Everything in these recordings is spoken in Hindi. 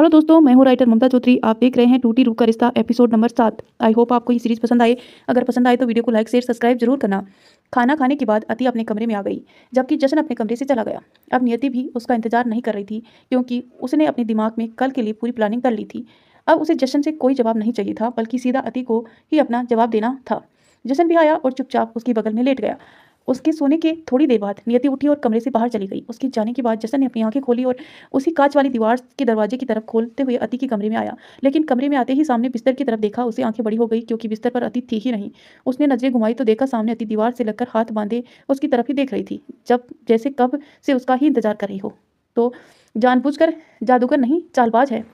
हेलो दोस्तों, मैं हूँ राइटर ममता चौधरी। आप देख रहे हैं टूटी रूह का रिश्ता एपिसोड नंबर 7। आई होप आपको ये सीरीज पसंद आए। अगर पसंद आए तो वीडियो को लाइक शेयर सब्सक्राइब जरूर करना। खाना खाने के बाद अति अपने कमरे में आ गई, जबकि जशन अपने कमरे से चला गया। अब नियति भी उसका इंतजार नहीं कर रही थी, क्योंकि उसने अपने दिमाग में कल के लिए पूरी प्लानिंग कर ली थी। अब उसे जशन से कोई जवाब नहीं चाहिए था, बल्कि सीधा अति को ही अपना जवाब देना था। जशन भी आया और चुपचाप उसके बगल में लेट गया। उसके सोने के थोड़ी देर बाद नियति उठी और कमरे से बाहर चली गई। उसके जाने के बाद जसन ने अपनी आंखें खोली और उसी कांच वाली दीवार के दरवाजे की तरफ खोलते हुए अति के कमरे में आया। लेकिन कमरे में आते ही सामने बिस्तर की तरफ देखा, उसे आंखें बड़ी हो गई, क्योंकि बिस्तर पर अति थी ही नहीं। उसने नजरें घुमाई तो देखा सामने अति दीवार से लगकर हाथ बांधे उसकी तरफ ही देख रही थी, जब जैसे कब से उसका ही इंतजार कर रही हो। तो जानबूझकर जादूगर नहीं चालबाज है।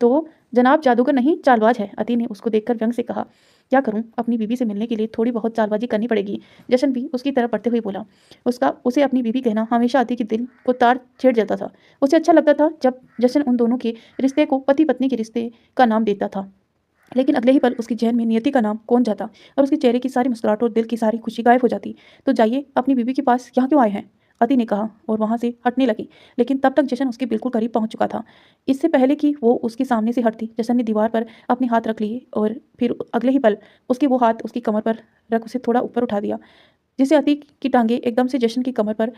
तो जनाब जादूगर नहीं चालबाज है, अति ने उसको देखकर व्यंग से कहा। क्या करूं, अपनी बीबी से मिलने के लिए थोड़ी बहुत चालबाजी करनी पड़ेगी, जशन भी उसकी तरफ बढ़ते हुए बोला। उसे अपनी बीबी कहना हमेशा अति के दिल को तार छेड़ जाता था। उसे अच्छा लगता था जब जशन उन दोनों के रिश्ते को पति पत्नी के रिश्ते का नाम देता था, लेकिन अगले ही पल उसकी जहन में नियति का नाम कौन जाता और उसके चेहरे की सारी मुस्कुराहट और दिल की सारी खुशी गायब हो जाती। तो जाइए, अपनी बीबी के पास यहाँ क्यों आए हैं, अति ने कहा और वहां से हटने लगी। लेकिन तब तक जशन उसके बिल्कुल करीब पहुंच चुका था। इससे पहले कि वो उसके सामने से हटती, जशन ने दीवार पर अपने हाथ रख लिए और फिर अगले ही पल उसके वो हाथ उसकी कमर पर रख उसे थोड़ा ऊपर उठा दिया, जिससे अति की टांगे एकदम से जशन की कमर पर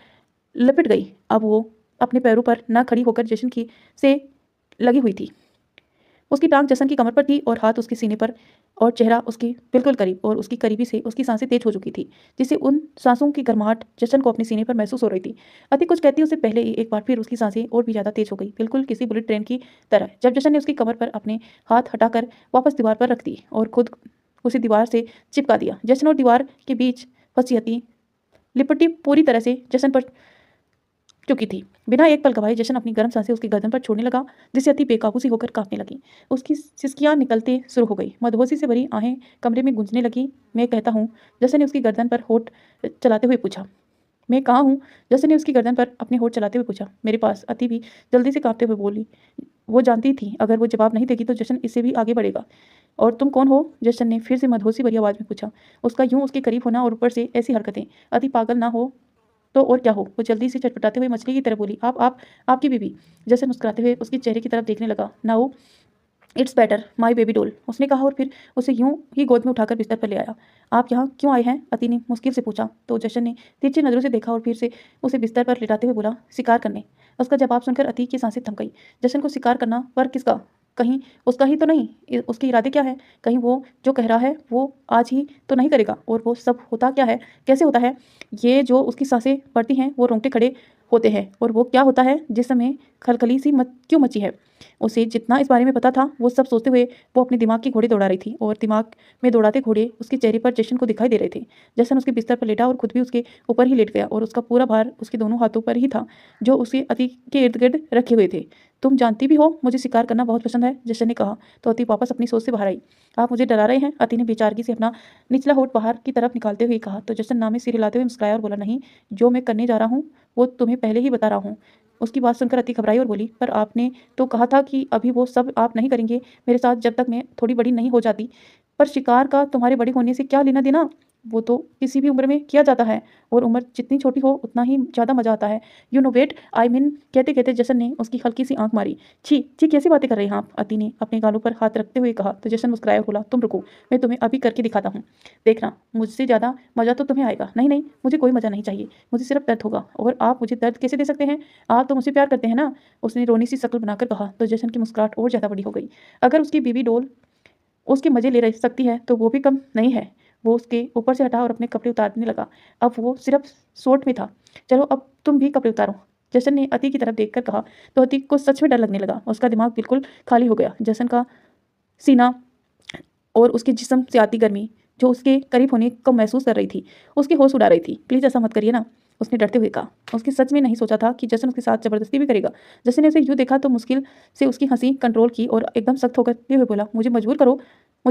लपट गई। अब वो अपने पैरों पर न खड़ी होकर जशन की से लगी हुई थी। उसकी टांग जसन की कमर पर थी और हाथ उसके सीने पर, और चेहरा उसके बिल्कुल करीब, और उसकी करीबी से उसकी सांसें तेज हो चुकी थी, जिससे उन सांसों की गर्माहट जशन को अपने सीने पर महसूस हो रही थी। अति कुछ कहती उससे पहले ही एक बार फिर उसकी सांसें और भी ज़्यादा तेज हो गई, बिल्कुल किसी बुलेट ट्रेन की तरह, जब जशन ने उसकी कमर पर अपने हाथ हटाकर वापस दीवार पर रख दी और खुद उसे दीवार से चिपका दिया। जशन और दीवार के बीच फंसी अति लिपटी पूरी तरह से जशन पर चुकी थी। बिना एक पल गवाए जशन अपनी गर्म सांसें उसकी गर्दन पर छोड़ने लगा, जिससे अति बेकाबू सी होकर कांपने लगी। उसकी सिसकियां निकलते शुरू हो गई, मदहोशी से भरी आहें कमरे में गूंजने लगी। मैं कहता हूँ, जशन ने उसकी गर्दन पर होठ चलाते हुए पूछा। मैं कहाँ हूँ, जशन ने उसकी गर्दन पर अपने होठ चलाते हुए पूछा। मेरे पास, अति भी जल्दी से कांपते हुए बोली। वो जानती थी अगर वो जवाब नहीं देगी तो जशन इससे भी आगे बढ़ेगा। और तुम कौन हो, जशन ने फिर से मदहोशी भरी आवाज में पूछा। उसका यूं उसके करीब होना और ऊपर से ऐसी हरकतें, अति पागल ना हो तो और क्या हो। वो जल्दी से चटपटाते हुए मछली की तरह बोली। आप आपकी बीबी, जैसे मुस्कुराते हुए उसके चेहरे की तरफ देखने लगा। Now it's better my baby डोल, उसने कहा और फिर उसे यूं ही गोद में उठाकर बिस्तर पर ले आया। आप यहाँ क्यों आए हैं, अति ने मुश्किल से पूछा। तो जशन ने तिरछी नजरों से देखा और फिर से उसे बिस्तर पर लिटाते हुए बोला, शिकार करने। उसका जवाब सुनकर अति की सांसें थम गई। जशन को शिकार करना, पर किसका, कहीं उसका ही तो नहीं। उसके इरादे क्या है, कहीं वो जो कह रहा है वो आज ही तो नहीं करेगा। और वो सब होता क्या है, कैसे होता है, ये जो उसकी सांसें पड़ती हैं वो रोंगटे खड़े होते हैं। और वो क्या होता है जिसमें खलखली सी क्यों मची है। उसे जितना इस बारे में पता था वो सब सोचते हुए वो अपने दिमाग के घोड़े दौड़ा रही थी, और दिमाग में दौड़ाते घोड़े उसके चेहरे पर जशन को दिखाई दे रहे थे। जशन उसके बिस्तर पर लेटा और खुद भी उसके ऊपर ही लेट गया, और उसका पूरा भार उसके दोनों हाथों पर ही था, जो उसके अति के इर्द गिर्द रखे हुए थे। तुम जानती भी हो मुझे शिकार करना बहुत पसंद है, जशन ने कहा। तो अति वापस अपनी सोच से बाहर आई। आप मुझे डरा रहे हैं, अति ने बेचारगी से अपना निचला होठ बाहर की तरफ निकालते हुए कहा। तो जशन नामे सिर हिलाते हुए मुस्कुराया और बोला, नहीं, जो मैं करने जा रहा हूँ वो तुम्हें पहले ही बता रहा हूँ। उसकी बात सुनकर अति घबराई और बोली, पर आपने तो कहा था कि अभी वो सब आप नहीं करेंगे मेरे साथ जब तक मैं थोड़ी बड़ी नहीं हो जाती। पर शिकार का तुम्हारे बड़े होने से क्या लेना देना, वो तो किसी भी उम्र में किया जाता है, और उम्र जितनी छोटी हो उतना ही ज़्यादा मजा आता है। You know wait I mean, कहते कहते जशन ने उसकी हल्की सी आंख मारी। छी छी, कैसी बातें कर रहे हैं आप, अति ने अपने गालों पर हाथ रखते हुए कहा। तो जशन मुस्कुराया और बोला, तुम रुको, मैं तुम्हें अभी करके दिखाता हूँ, देखना मुझसे ज़्यादा मज़ा तो तुम्हें आएगा। नहीं नहीं, मुझे कोई मज़ा नहीं चाहिए, मुझे सिर्फ दर्द होगा। और आप मुझे दर्द कैसे दे सकते हैं, आप तो मुझसे प्यार करते हैं ना, उसने रोनी सी शक्ल बनाकर कहा। तो जशन की मुस्कुराहट और ज़्यादा बड़ी हो गई। अगर उसकी बीवी डोल उसके मज़े ले रह सकती है तो वो भी कम नहीं है। वो उसके ऊपर से हटा और अपने कपड़े उतारने लगा। अब वो सिर्फ शॉर्ट में था। चलो अब तुम भी कपड़े उतारो, जशन ने अति की तरफ देखकर कहा। तो अति को सच में डर लगने लगा। उसका दिमाग बिल्कुल खाली हो गया। जशन का सीना और उसके जिस्म से आती गर्मी जो उसके करीब होने को महसूस कर रही थी, उसके होश उड़ा रही थी। प्लीज़ ऐसा मत करिए ना, उसने डरते हुए कहा। उसने सच में नहीं सोचा था कि जशन उसके साथ जबरदस्ती भी करेगा। जशन ने उसे यूँ देखा तो मुश्किल से उसकी हंसी कंट्रोल की और एकदम सख्त होकर हुए बोला, मुझे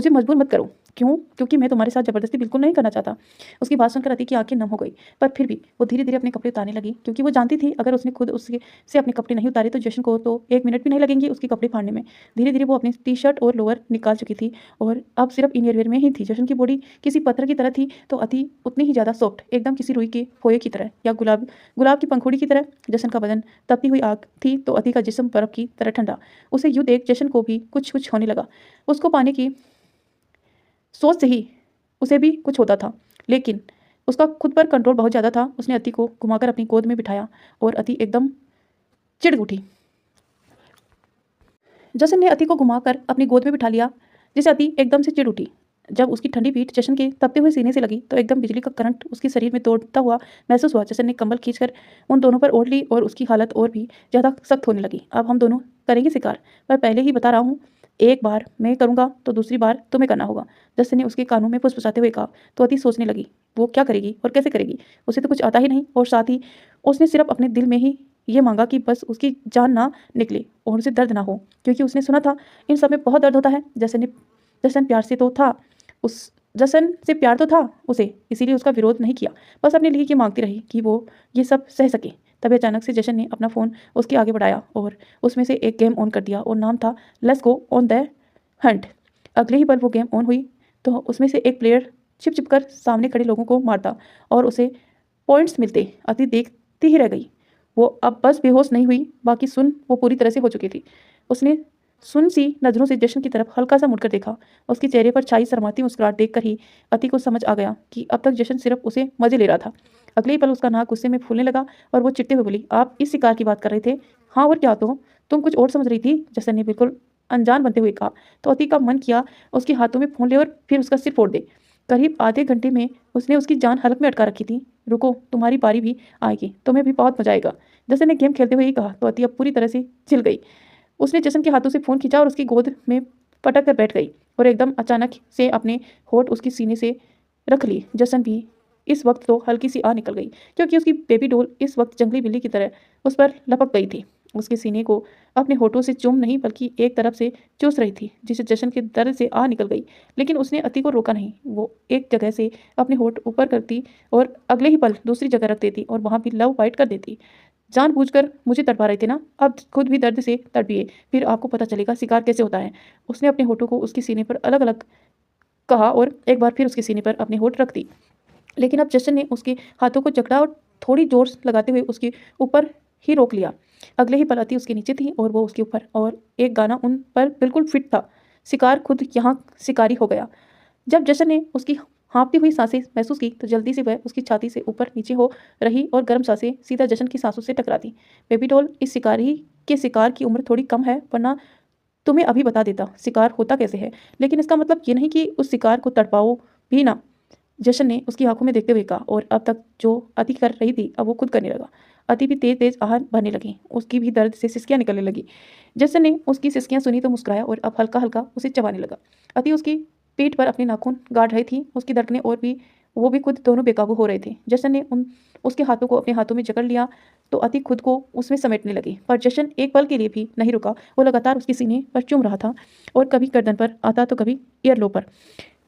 मजबूर मत करो। क्यों? क्योंकि मैं तुम्हारे साथ ज़बरदस्ती बिल्कुल नहीं करना चाहता। उसकी बात सुनकर अति की आंखें नम हो गई, पर फिर भी वो धीरे-धीरे अपने कपड़े उतारने लगी, क्योंकि वो जानती थी अगर उसने खुद उसके से अपने कपड़े नहीं उतारे तो जशन को तो 1 मिनट भी नहीं लगेंगे उसके कपड़े फाड़ने में। धीरे-धीरे वो अपनी टी-शर्ट और लोअर निकाल चुकी थी और अब सिर्फ इनरवियर में ही थी। जशन की बॉडी किसी पत्थर की तरह थी तो अति उतनी ही ज़्यादा सॉफ्ट, एकदम किसी रुई के खोए की तरह या गुलाब की पंखुड़ी की तरह। जशन का बदन तपती हुई आग थी तो अति का जिस्म बर्फ की तरह ठंडा। उसे यूँ देख जशन को भी कुछ-कुछ होने लगा। उसको पाने की सोच से ही उसे भी कुछ होता था, लेकिन उसका खुद पर कंट्रोल बहुत ज़्यादा था। उसने अति को घुमाकर अपनी गोद में बिठाया और अति एकदम चिढ़ उठी। जशन ने अति को घुमाकर अपनी गोद में बिठा लिया, जिससे अति एकदम से चिढ़ उठी। जब उसकी ठंडी पीठ जशन के तपते हुए सीने से लगी तो एकदम बिजली का करंट उसके शरीर में दौड़ता हुआ महसूस हुआ। जशन ने कंबल खींचकर उन दोनों पर ओढ़ ली और उसकी हालत और भी ज़्यादा सख्त होने लगी। अब हम दोनों करेंगे शिकार, पर पहले ही बता रहा हूँ, एक बार मैं करूँगा तो दूसरी बार तुम्हें करना होगा। जशन ने उसके कानों में फुसफुसाते हुए कहा तो अति सोचने लगी, वो क्या करेगी और कैसे करेगी? उसे तो कुछ आता ही नहीं और साथ ही उसने सिर्फ अपने दिल में ही ये मांगा कि बस उसकी जान ना निकले और उसे दर्द ना हो, क्योंकि उसने सुना था इन सब में बहुत दर्द होता है। जशन प्यार से तो था, उस जशन से प्यार तो था उसे, इसीलिए उसका विरोध नहीं किया, बस अपने लिए ये मांगती रही कि वो ये सब सह सके। तभी अचानक से जशन ने अपना फ़ोन उसके आगे बढ़ाया और उसमें से एक गेम ऑन कर दिया और नाम था let's go on the Hunt. अगले ही पल वो गेम ऑन हुई तो उसमें से एक प्लेयर छिप कर सामने खड़े लोगों को मारता और उसे पॉइंट्स मिलते। अति देखती ही रह गई। वो अब बस बेहोश नहीं हुई, बाकी सुन वो पूरी तरह से हो चुकी थी। उसने सुन सी नज़रों से जशन की तरफ हल्का सा मुड़कर देखा। उसके चेहरे पर छाई शर्माती मुस्कुराहट देखकर ही अति को समझ आ गया कि अब तक जशन सिर्फ उसे मजे ले रहा था। अगले ही पल उसका नाक गुस्से में फूलने लगा और वो चिढ़ते हुए बोली, आप इस शिकार की बात कर रहे थे? हाँ और क्या, तो तुम कुछ और समझ रही थी? जशन ने बिल्कुल अनजान बनते हुए कहा। तो अति का मन किया उसके हाथों में फ़ोन ले और फिर उसका सिर फोड़ दे। करीब आधे घंटे में उसने उसकी जान हलक में अटका रखी थी। रुको, तुम्हारी बारी भी आएगी, तुम्हें भी बहुत मजा आएगा, जशन ने गेम खेलते हुए ही कहा। तो अति अब पूरी तरह से चिल गई। उसने जशन के हाथों से फ़ोन खींचा और उसकी गोद में पटक कर बैठ गई और एकदम अचानक से अपने होठ उसकी सीने से रख लिए। जशन भी इस वक्त तो हल्की सी आ निकल गई, क्योंकि उसकी बेबी डॉल इस वक्त जंगली बिल्ली की तरह उस पर लपक गई थी। उसके सीने को अपने होठों से चूम नहीं बल्कि एक तरफ से चूस रही थी, जिसे जशन के दर्द से आ निकल गई। लेकिन उसने अति को रोका नहीं। वो एक जगह से अपने होठ ऊपर करती और अगले ही पल दूसरी जगह रख देती और वहाँ भी लव बाइट कर देती। जानबूझकर मुझे तड़पा रहे थे ना, अब खुद भी दर्द से तड़पिए, फिर आपको पता चलेगा शिकार कैसे होता है। उसने अपने होठों को उसके सीने पर अलग अलग कहा और एक बार फिर उसके सीने पर अपने होठ रख दी। लेकिन अब जशन ने उसके हाथों को जकड़ा और थोड़ी जोर लगाते हुए उसके ऊपर ही रोक लिया। अगले ही पल अति उसके नीचे थी और वो उसके ऊपर, और एक गाना उन पर बिल्कुल फिट था। शिकार खुद यहाँ शिकारी हो गया। जब जशन ने उसकी हाँफती हुई सांसें महसूस की तो जल्दी से वह उसकी छाती से ऊपर नीचे हो रही और गर्म सांसें सीधा जशन की सांसों से टकरा दी। बेबी डॉल, इस शिकारी के शिकार की उम्र थोड़ी कम है, वरना तुम्हें अभी बता देता शिकार होता कैसे है, लेकिन इसका मतलब ये नहीं कि उस शिकार को तड़पाओ भी ना, जशन ने उसकी आंखों में देखते हुए कहा। और अब तक जो अति कर रही थी अब वो खुद करने लगा। अति भी तेज तेज आह भरने लगी, उसकी भी दर्द से सिसकियां निकलने लगी। जशन ने उसकी सिसकियां सुनी तो मुस्कुराया और अब हल्का हल्का उसे चबाने लगा। अति उसकी पीठ पर अपने नाखून गाड़ रही थी, उसकी धड़कनें और भी वो भी खुद दोनों बेकाबू हो रहे थे। जशन ने उसके हाथों को अपने हाथों में जकड़ लिया तो अति खुद को उसमें समेटने लगी, पर जशन एक पल के लिए भी नहीं रुका। वो लगातार उसके सीने पर चूम रहा था और कभी गर्दन पर आता तो कभी ईयरलो पर।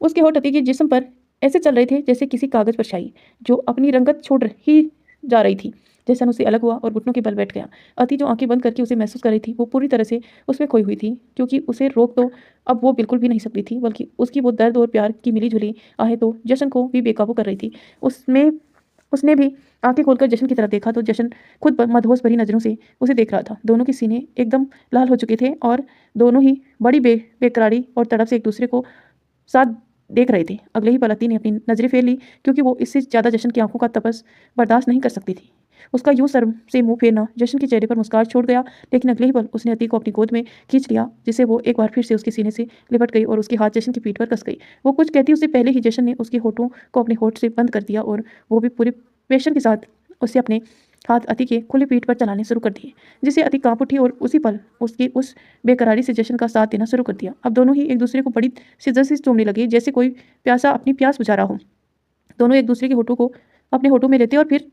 उसके होठ अति के जिस्म पर ऐसे चल रहे थे जैसे किसी कागज पर स्याही जो अपनी रंगत छोड़ ही जा रही थी। जैसन उसे अलग हुआ और घुटनों के बल बैठ गया। अति जो आंखें बंद करके उसे महसूस कर रही थी वो पूरी तरह से उसमें खोई हुई थी, क्योंकि उसे रोक तो अब वो बिल्कुल भी नहीं सकती थी, बल्कि उसकी वो दर्द और प्यार की मिली जुली आहें तो जशन को भी बेकाबू कर रही थी। उसने भी आंखें खोलकर जशन की तरफ देखा तो जशन खुद मदहोश भरी नज़रों से उसे देख रहा था। दोनों के सीने एकदम लाल हो चुके थे और दोनों ही बड़ी बेकरारी और तड़प से एक दूसरे को साथ देख रहे थे। अगले ही पल अति ने अपनी नजरें फेर ली, क्योंकि वो इससे ज़्यादा जशन की आंखों का तपस बर्दाश्त नहीं कर सकती थी। उसका यूं शर्म से मुंह फेरना जशन के चेहरे पर मुस्कुराहट छोड़ गया, लेकिन अगले ही पल उसने अति को अपनी गोद में खींच लिया, जिसे वो एक बार फिर से उसके सीने से लिपट गई और उसके हाथ जशन की पीठ पर कस गई। वो कुछ कहती उससे पहले ही जशन ने उसके होठों को अपने होठ से बंद कर दिया और वो भी पूरे पेशन के साथ उससे अपने हाथ अति के खुले पीठ पर चलाने शुरू कर दिए, जिससे अति कांप उठी और उसी पल उसकी उस बेकरारी से जशन का साथ देना शुरू कर दिया। अब दोनों ही एक दूसरे को बड़ी शिद्दत से चूमने लगे, जैसे कोई प्यासा अपनी प्यास बुझा रहा हो। दोनों एक दूसरे के होठों को अपने होठों में लेते और फिर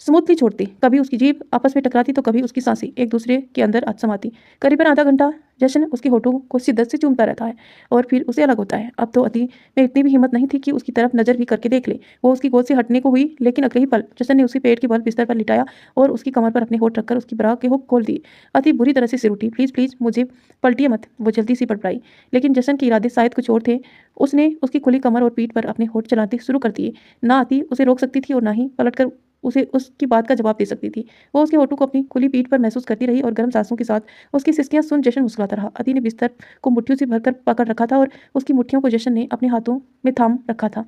स्मूथली छोड़ती। कभी उसकी जीभ आपस में टकराती तो कभी उसकी सांसें एक दूसरे के अंदर समाती। करीबन आधा घंटा जशन उसके होठों को शिद्दत से चूमता रहता है और फिर उसे अलग होता है। अब तो अति में इतनी भी हिम्मत नहीं थी कि उसकी तरफ नजर भी करके देख ले। वो उसकी गोद से हटने को हुई, लेकिन अगले ही पल जशन ने उसके पेट के बल बिस्तर पर लिटाया और उसकी कमर पर अपने होठ रखकर उसकी ब्रा के हुक खोल दिए। अति बुरी तरह से सिर उठी। प्लीज प्लीज मुझे पलटिए मत, वो जल्दी से बड़बड़ाई। लेकिन जशन के इरादे शायद कुछ और थे। उसने उसकी खुली कमर और पीठ पर अपने होठ चलाते शुरू कर दिए। ना अति उसे रोक सकती थी और ना ही पलटकर उसे उसकी बात का जवाब दे सकती थी। वो उसके होठों को अपनी खुली पीठ पर महसूस करती रही और गर्म सांसों के साथ उसकी सिसकियां सुन जशन मुस्कुराता रहा। अति ने बिस्तर को मुट्ठियों से भरकर पकड़ रखा था और उसकी मुट्ठियों को जशन ने अपने हाथों में थाम रखा था।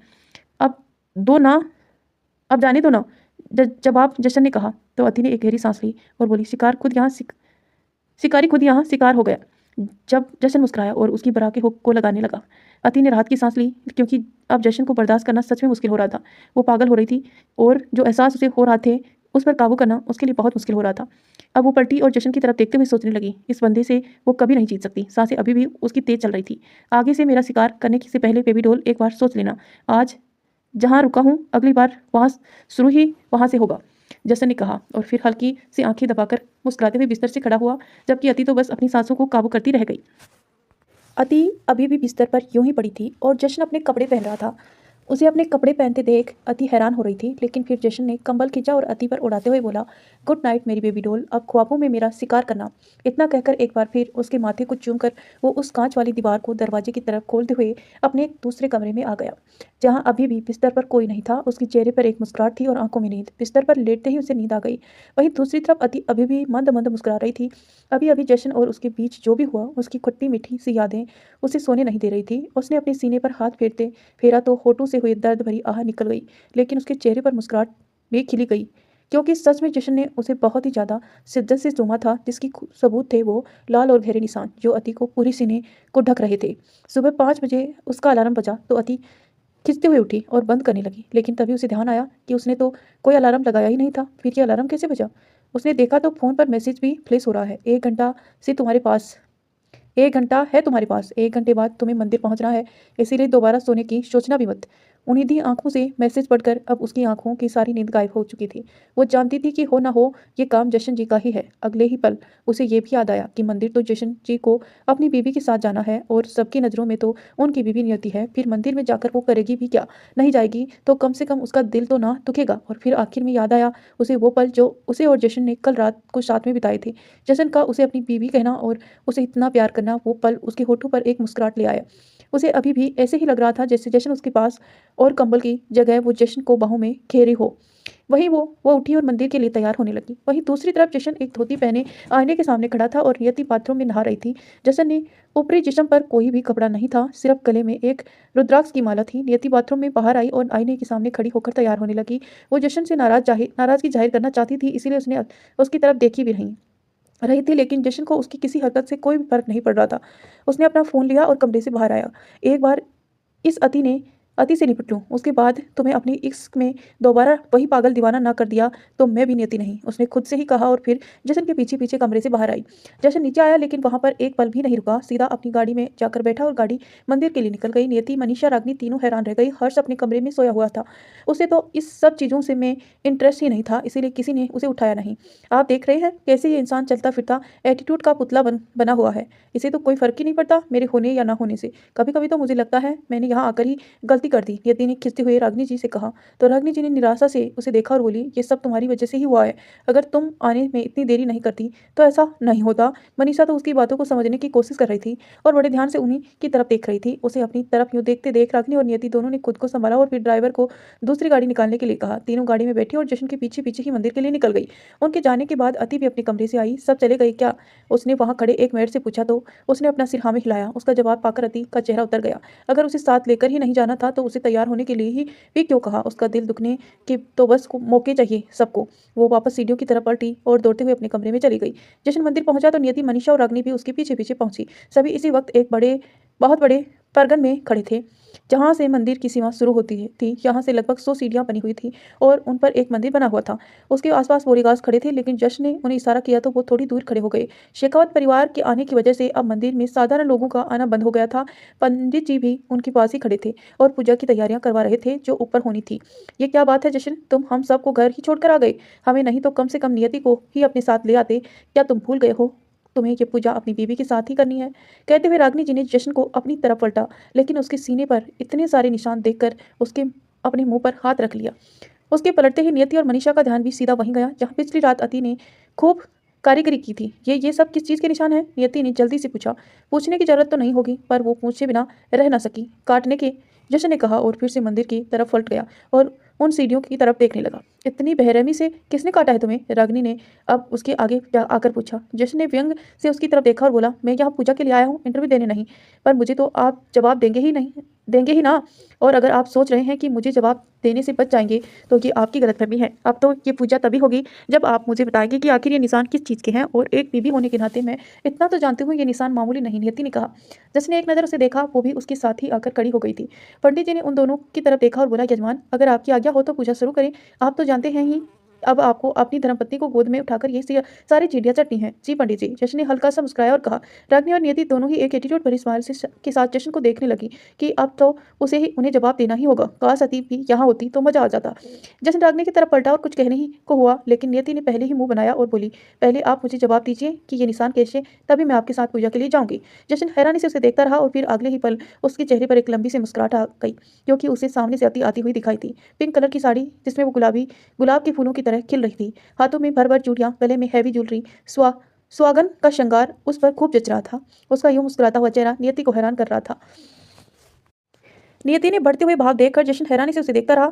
अब दो ना, अब जाने दो ना, जवाब जशन ने कहा। तो अति ने एक गहरी सांस ली और बोली, शिकारी खुद यहाँ शिकार हो गया। जब जशन मुस्कुराया और उसकी बरा के हुक को लगाने लगा। अति ने राहत की सांस ली, क्योंकि अब जशन को बर्दाश्त करना सच में मुश्किल हो रहा था। वो पागल हो रही थी और जो एहसास उसे हो रहा थे उस पर काबू करना उसके लिए बहुत मुश्किल हो रहा था। अब वो पलटी और जशन की तरफ देखते हुए सोचने लगी, इस बंदे से वो कभी नहीं जीत सकती। सांसें अभी भी उसकी तेज चल रही थी। आगे से मेरा शिकार करने से पहले बेबी डॉल एक बार सोच लेना, आज जहाँ रुका हूँ अगली बार वहाँ शुरू ही वहाँ से होगा, जसन ने कहा और फिर हल्की सी आंखें दबाकर मुस्कुराते हुए बिस्तर से खड़ा हुआ, जबकि अति तो बस अपनी सांसों को काबू करती रह गई। अति अभी भी बिस्तर पर यूं ही पड़ी थी और जशन अपने कपड़े पहन रहा था। उसे अपने कपड़े पहनते देख अति हैरान हो रही थी, लेकिन फिर जशन ने कंबल खींचा और अति पर उड़ाते हुए बोला, गुड नाइट मेरी बेबी डॉल, अब ख्वाबों में मेरा शिकार करना। इतना कहकर एक बार फिर उसके माथे को चूमकर वो उस कांच वाली दीवार को दरवाजे की तरफ खोलते हुए अपने दूसरे कमरे में आ गया, जहाँ अभी भी बिस्तर पर कोई नहीं था। उसके चेहरे पर एक मुस्कुराहट थी और आंखों में नींद। बिस्तर पर लेटते ही उसे नींद आ गई। वहीं दूसरी तरफ अति अभी भी मंद मंद मुस्कुरा रही थी। अभी अभी जशन और उसके बीच जो भी हुआ, उसकी खट्टी मीठी सी यादें उसे सोने नहीं दे रही थी। उसने अपने सीने पर हाथ फेरा तो होठों से हुई दर्द भरी आह निकल गई, लेकिन उसके चेहरे पर मुस्कुराहट भी खिली गई, क्योंकि सच में जशन ने उसे बहुत ही ज्यादा शिद्दत से चूमा था, जिसकी सबूत थे वो लाल और गहरे निशान जो अति को पूरी सीने को ढक रहे थे। सुबह 5 बजे उसका अलार्म बजा तो अति खिंचते हुए उठी और बंद करने लगी, लेकिन तभी उसे ध्यान आया कि उसने तो कोई अलार्म लगाया ही नहीं था। फिर ये अलार्म कैसे बजा? उसने देखा तो फोन पर मैसेज भी फ्लैश हो रहा है, 1 घंटा से तुम्हारे पास 1 घंटा है तुम्हारे पास, 1 घंटे बाद तुम्हें मंदिर पहुंचना है, इसीलिए दोबारा सोने की सोचना भी मत। उन्हीं आंखों से मैसेज पढ़कर अब उसकी आंखों की सारी नींद गायब हो चुकी थी। वो जानती थी कि हो ना हो ये काम जशन जी का ही है। अगले ही पल उसे ये भी याद आया कि मंदिर तो जशन जी को अपनी बीवी के साथ जाना है और सबकी नज़रों में तो उनकी बीवी नियति है। फिर मंदिर में जाकर वो करेगी भी क्या? नहीं जाएगी तो कम से कम उसका दिल तो ना दुखेगा। और फिर आखिर में याद आया उसे वो पल जो उसे और जशन ने कल रात को साथ में बिताए थे। जशन का उसे अपनी बीवी कहना और उसे इतना प्यार करना, वो पल उसके होठों पर एक मुस्कुराहट ले आया। उसे अभी भी ऐसे ही लग रहा था जैसे जशन उसके पास और कंबल की जगह वो जशन को बाहों में घेरे हो। वहीं वो उठी और मंदिर के लिए तैयार होने लगी। वहीं दूसरी तरफ जशन एक धोती पहने आईने के सामने खड़ा था और नियति बाथरूम में नहा रही थी। जशन ने ऊपरी जिस्म पर कोई भी कपड़ा नहीं था, सिर्फ गले में एक रुद्राक्ष की माला थी। नियति बाथरूम में बाहर आई और आईने के सामने खड़ी होकर तैयार होने लगी। वो जशन से नाराजगी जाहिर करना चाहती थी, इसीलिए उसने उसकी तरफ देखी भी नहीं रही थी, लेकिन जशन को उसकी किसी हरकत से कोई भी फर्क नहीं पड़ रहा था। उसने अपना फोन लिया और कमरे से बाहर आया। एक बार इस अति से निपट लूं, उसके बाद तुम्हें अपनी इश्क में दोबारा वही पागल दीवाना ना कर दिया तो मैं भी नियति नहीं, उसने खुद से ही कहा और फिर जशन के पीछे पीछे कमरे से बाहर आई। जशन नीचे आया, लेकिन वहां पर एक पल भी नहीं रुका, सीधा अपनी गाड़ी में जाकर बैठा और गाड़ी मंदिर के लिए निकल गई। नियति, मनीषा, रागनी तीनों हैरान रह गई। हर्ष अपने कमरे में सोया हुआ था। उसे तो इस सब चीज़ों से में इंटरेस्ट ही नहीं था, इसीलिए किसी ने उसे उठाया नहीं। आप देख रहे हैं कैसे ये इंसान चलता फिरता एटीट्यूड का पुतला बना हुआ है। इसे तो कोई फर्क ही नहीं पड़ता मेरे होने या ना होने से। कभी कभी तो मुझे लगता है मैंने यहाँ आकर ही गलती कर दी, नियति ने खिंचते हुए रागनी जी से कहा। तो रागनी जी ने निराशा से उसे देखा और बोली, ये सब तुम्हारी वजह से ही हुआ है। अगर तुम आने में इतनी देरी नहीं करती तो ऐसा नहीं होता। मनीषा तो उसकी बातों को समझने की कोशिश कर रही थी और बड़े ध्यान से उन्हीं की तरफ देख रही थी। उसे अपनी तरफ यूं देखते देख रागनी और नियति दोनों ने खुद को संभाला और फिर ड्राइवर को दूसरी गाड़ी निकालने के लिए कहा। तीनों गाड़ी में बैठी और जशन के पीछे पीछे ही मंदिर के लिए निकल गई। उनके जाने के बाद अति भी अपने कमरे से आई। सब चले गए क्या? उसने वहां खड़े एक मेड से पूछा तो उसने अपना सिर हाँ में हिलाया। उसका जवाब पाकर अति का चेहरा उतर गया। अगर उसे साथ लेकर ही नहीं जाना था तो उसे तैयार होने के लिए ही भी क्यों कहा? उसका दिल दुखने के तो बस मौके चाहिए सबको। वो वापस सीढ़ियों की तरफ पलटी और दौड़ते हुए अपने कमरे में चली गई। जशन मंदिर पहुंचा तो नियति, मनीषा और रागनी भी उसके पीछे पीछे पहुंची। सभी इसी वक्त एक बहुत बड़े परगन में खड़े थे, जहाँ से मंदिर की सीमा शुरू होती थी। यहाँ से लगभग 100 सीढ़ियाँ बनी हुई थी और उन पर एक मंदिर बना हुआ था। उसके आसपास बोरीगास खड़े थे, लेकिन जशन ने उन्हें इशारा किया तो वो थोड़ी दूर खड़े हो गए। शेखावत परिवार के आने की वजह से अब मंदिर में साधारण लोगों का आना बंद हो गया था। पंडित जी भी उनके पास ही खड़े थे और पूजा की तैयारियां करवा रहे थे जो ऊपर होनी थी। ये क्या बात है जशन, तुम हम सबको घर ही छोड़कर आ गए? हमें नहीं तो कम से कम नियति को ही अपने साथ ले आते। क्या तुम भूल गए हो तुम्हें ये पूजा अपनी बीवी के साथ ही करनी है। कहते हुए रागिनी जी ने जशन को अपनी तरफ पलटा, लेकिन उसके सीने पर इतने सारे निशान देखकर उसके अपने मुंह पर हाथ रख लिया। उसके पलटते ही नियति और मनीषा का ध्यान भी सीधा वहीं गया जहाँ पिछली रात अति ने खूब कारीगरी की थी। ये सब किस चीज़ के निशान है? नियति ने जल्दी से पूछा। पूछने की जरूरत तो नहीं होगी, पर वो पूछे बिना रह न सकी। काटने के जशन ने कहा और फिर से मंदिर की तरफ पलट गया और उन सीढ़ियों की तरफ देखने लगा। इतनी बेरहमी से किसने काटा है तुम्हें? रागिनी ने अब उसके आगे आकर पूछा। जशन ने व्यंग से उसकी तरफ देखा और बोला, मैं यहाँ पूजा के लिए आया हूँ, इंटरव्यू देने नहीं। पर मुझे तो आप जवाब देंगे ही ना। और अगर आप सोच रहे हैं कि मुझे जवाब देने से बच जाएंगे तो ये आपकी गलतफहमी है। अब तो ये पूजा तभी होगी जब आप मुझे बताएंगे कि आखिर ये निशान किस चीज़ के हैं। और एक बीवी होने के नाते मैं इतना तो जानती हूँ, ये निशान मामूली नहीं। नियति ने कहा। जिसने एक नज़र उसे देखा, वो भी उसके साथ ही आकर खड़ी हो गई थी। पंडित जी ने उन दोनों की तरफ देखा और बोला, यजमान अगर आपकी आज्ञा हो तो पूजा शुरू करें। आप तो जानते हैं ही अब आपको अपनी धर्मपत्नी को गोद में उठाकर ये सारी चींटियां चटनी हैं। जी पंडित जी। जशन ने हल्का सा मुस्कुराया और कहा। रागिनी और नियति दोनों ही एक एटीट्यूड भरी स्माइल के साथ जशन को देखने लगी कि अब तो उन्हें जवाब देना ही होगा। काश अति भी यहाँ होती तो मजा आ जाता। जशन रागिनी की तरफ पलटा और कुछ कहने ही को हुआ, लेकिन नियति ने पहले ही मुंह बनाया और बोली, पहले आप मुझे जवाब दीजिए कि ये निशान कैसे, तभी मैं आपके साथ पूजा के लिए जाऊंगी। जशन हैरानी से उसे देखता रहा और फिर अगले ही पल उसके चेहरे पर एक लंबी सी मुस्कुराहट आ गई, क्योंकि उसे सामने से अति आती हुई दिखाई थी। पिंक कलर की साड़ी जिसमें वो गुलाब के फूलों की तरह खिल रही थी। हाथों में भर भर चूड़ियां, गले में हैवी ज्वेलरी, स्वागन का श्रृंगार उस पर खूब जच रहा था। उसका यूं मुस्कुराता हुआ चेहरा नियति को हैरान कर रहा था। नियति ने बढ़ते हुए भाव देखकर जशन हैरानी से उसे देखता रहा।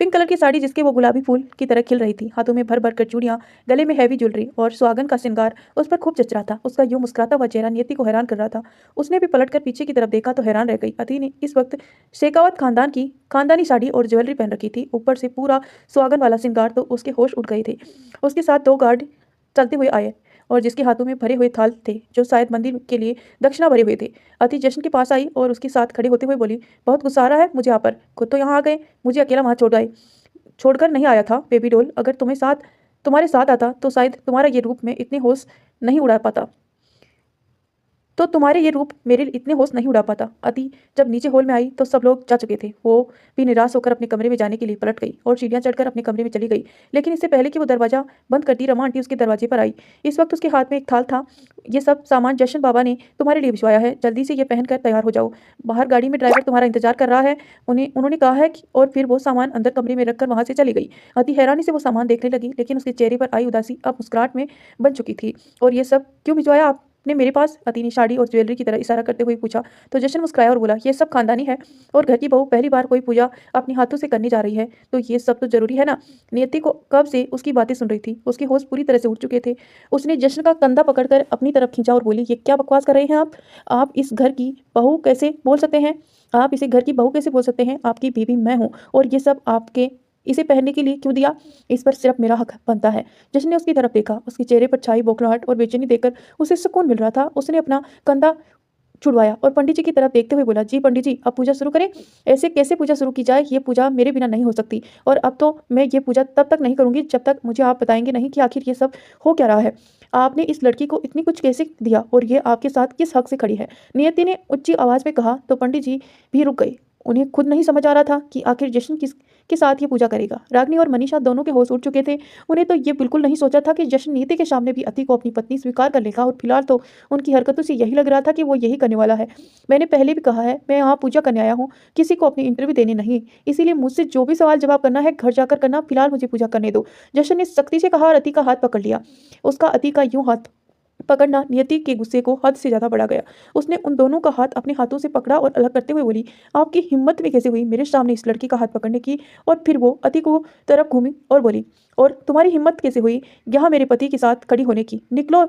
पिंक कलर की साड़ी जिसके वो गुलाबी फूल की तरह खिल रही थी, हाथों में भर भर कर चूड़ियां, गले में हैवी ज्वेलरी और सुहागन का श्रृंगार उस पर खूब जच रहा था। उसका यूं मुस्कुराता हुआ चेहरा नियति को हैरान कर रहा था। उसने भी पलटकर पीछे की तरफ देखा तो हैरान रह गई। अति ने इस वक्त शेखावत खानदान की खानदानी साड़ी और ज्वेलरी पहन रखी थी, ऊपर से पूरा सुहागन वाला श्रृंगार, तो उसके होश उड़ गए थे। उसके साथ 2 गार्ड चलते हुए आए और जिसके हाथों में भरे हुए थाल थे, जो शायद मंदिर के लिए दक्षिणा भरे हुए थे। अति जशन के पास आई और उसके साथ खड़े होते हुए बोली, बहुत गुस्सा आ रहा है मुझे आप पर? खुद तो यहाँ आ गए, मुझे अकेला वहाँ छोड़कर नहीं आया था। बेबी डॉल, अगर तुम्हारे साथ आता तो शायद तुम्हारा ये रूप में इतने होश नहीं उड़ा पाता तुम्हारे ये रूप मेरे इतने होश नहीं उड़ा पाता। अति जब नीचे हॉल में आई तो सब लोग जा चुके थे। वो भी निराश होकर अपने कमरे में जाने के लिए पलट गई और सीढ़ियां चढ़कर अपने कमरे में चली गई। लेकिन इससे पहले कि वो दरवाजा बंद करती, रमा आंटी उसके दरवाजे पर आई। इस वक्त उसके हाथ में एक थाल था। ये सब सामान जशन बाबा ने तुम्हारे लिए भिजवाया है, जल्दी से ये पहनकर तैयार हो जाओ। बाहर गाड़ी में ड्राइवर तुम्हारा इंतजार कर रहा है, उन्होंने कहा है और फिर वो सामान अंदर कमरे में रखकर वहां से चली गई। अति हैरानी से वो सामान देखने लगी, लेकिन उसके चेहरे पर आई उदासी अब मुस्कुराहट में बन चुकी थी। और ये सब क्यों भिजवाया आपने मेरे पास? अति ने साड़ी और ज्वेलरी की तरह इशारा करते हुए पूछा। तो जशन मुस्कुराया और बोला, ये सब खानदानी है और घर की बहू पहली बार कोई पूजा अपने हाथों से करने जा रही है तो ये सब तो जरूरी है ना। नियति को कब से उसकी बातें सुन रही थी, उसके होश पूरी तरह से उठ चुके थे। उसने जशन का कंधा पकड़कर अपनी तरफ खींचा और बोली, ये क्या बकवास कर रहे हैं आप इस घर की बहू कैसे बोल सकते हैं? आप इसे घर की बहू कैसे बोल सकते हैं? आपकी बीवी मैं हूँ और ये सब आपके इसे पहनने के लिए क्यों दिया? इस पर सिर्फ मेरा हक बनता है। जशन ने उसकी तरफ देखा। उसके चेहरे पर छाई बौखलाहट और बेचैनी देखकर उसे सुकून मिल रहा था। उसने अपना कंधा छुड़वाया और पंडित जी की तरफ देखते हुए बोला, जी पंडित जी, अब पूजा शुरू करें। ऐसे कैसे पूजा शुरू की जाए? ये पूजा मेरे बिना नहीं हो सकती और अब तो मैं ये पूजा तब तक नहीं करूंगी जब तक मुझे आप बताएंगे नहीं कि आखिर ये सब हो क्या रहा है। आपने इस लड़की को इतनी कुछ कैसे दिया और ये आपके साथ किस हक से खड़ी है? नियति ने ऊंची आवाज में कहा तो पंडित जी भी रुक गए। उन्हें खुद नहीं समझ आ रहा था कि आखिर जशन किस के साथ ये पूजा करेगा। रागिनी और मनीषा दोनों के होश उड़ चुके थे। उन्हें तो ये बिल्कुल नहीं सोचा था कि जशन नीति के सामने भी अति को अपनी पत्नी स्वीकार कर लेगा और फिलहाल तो उनकी हरकतों से यही लग रहा था कि वो यही करने वाला है। मैंने पहले भी कहा है, मैं यहाँ पूजा करने आया हूँ, किसी को अपनी इंटरव्यू देने नहीं। इसीलिए मुझसे जो भी सवाल जवाब करना है घर जाकर करना, फिलहाल मुझे पूजा करने दो। जशन ने सख्ती से कहा और अति का हाथ पकड़ लिया। उसका अति का यूं हाथ पकड़ना नियति के गुस्से को हद से ज्यादा बढ़ा गया। उसने उन दोनों का हाथ अपने हाथों से पकड़ा और अलग करते हुए बोली, आपकी हिम्मत भी कैसे हुई मेरे सामने इस लड़की का हाथ पकड़ने की? और फिर वो अति को तरफ घूमी और बोली, और तुम्हारी हिम्मत कैसे हुई यहाँ मेरे पति के साथ खड़ी होने की? निकलो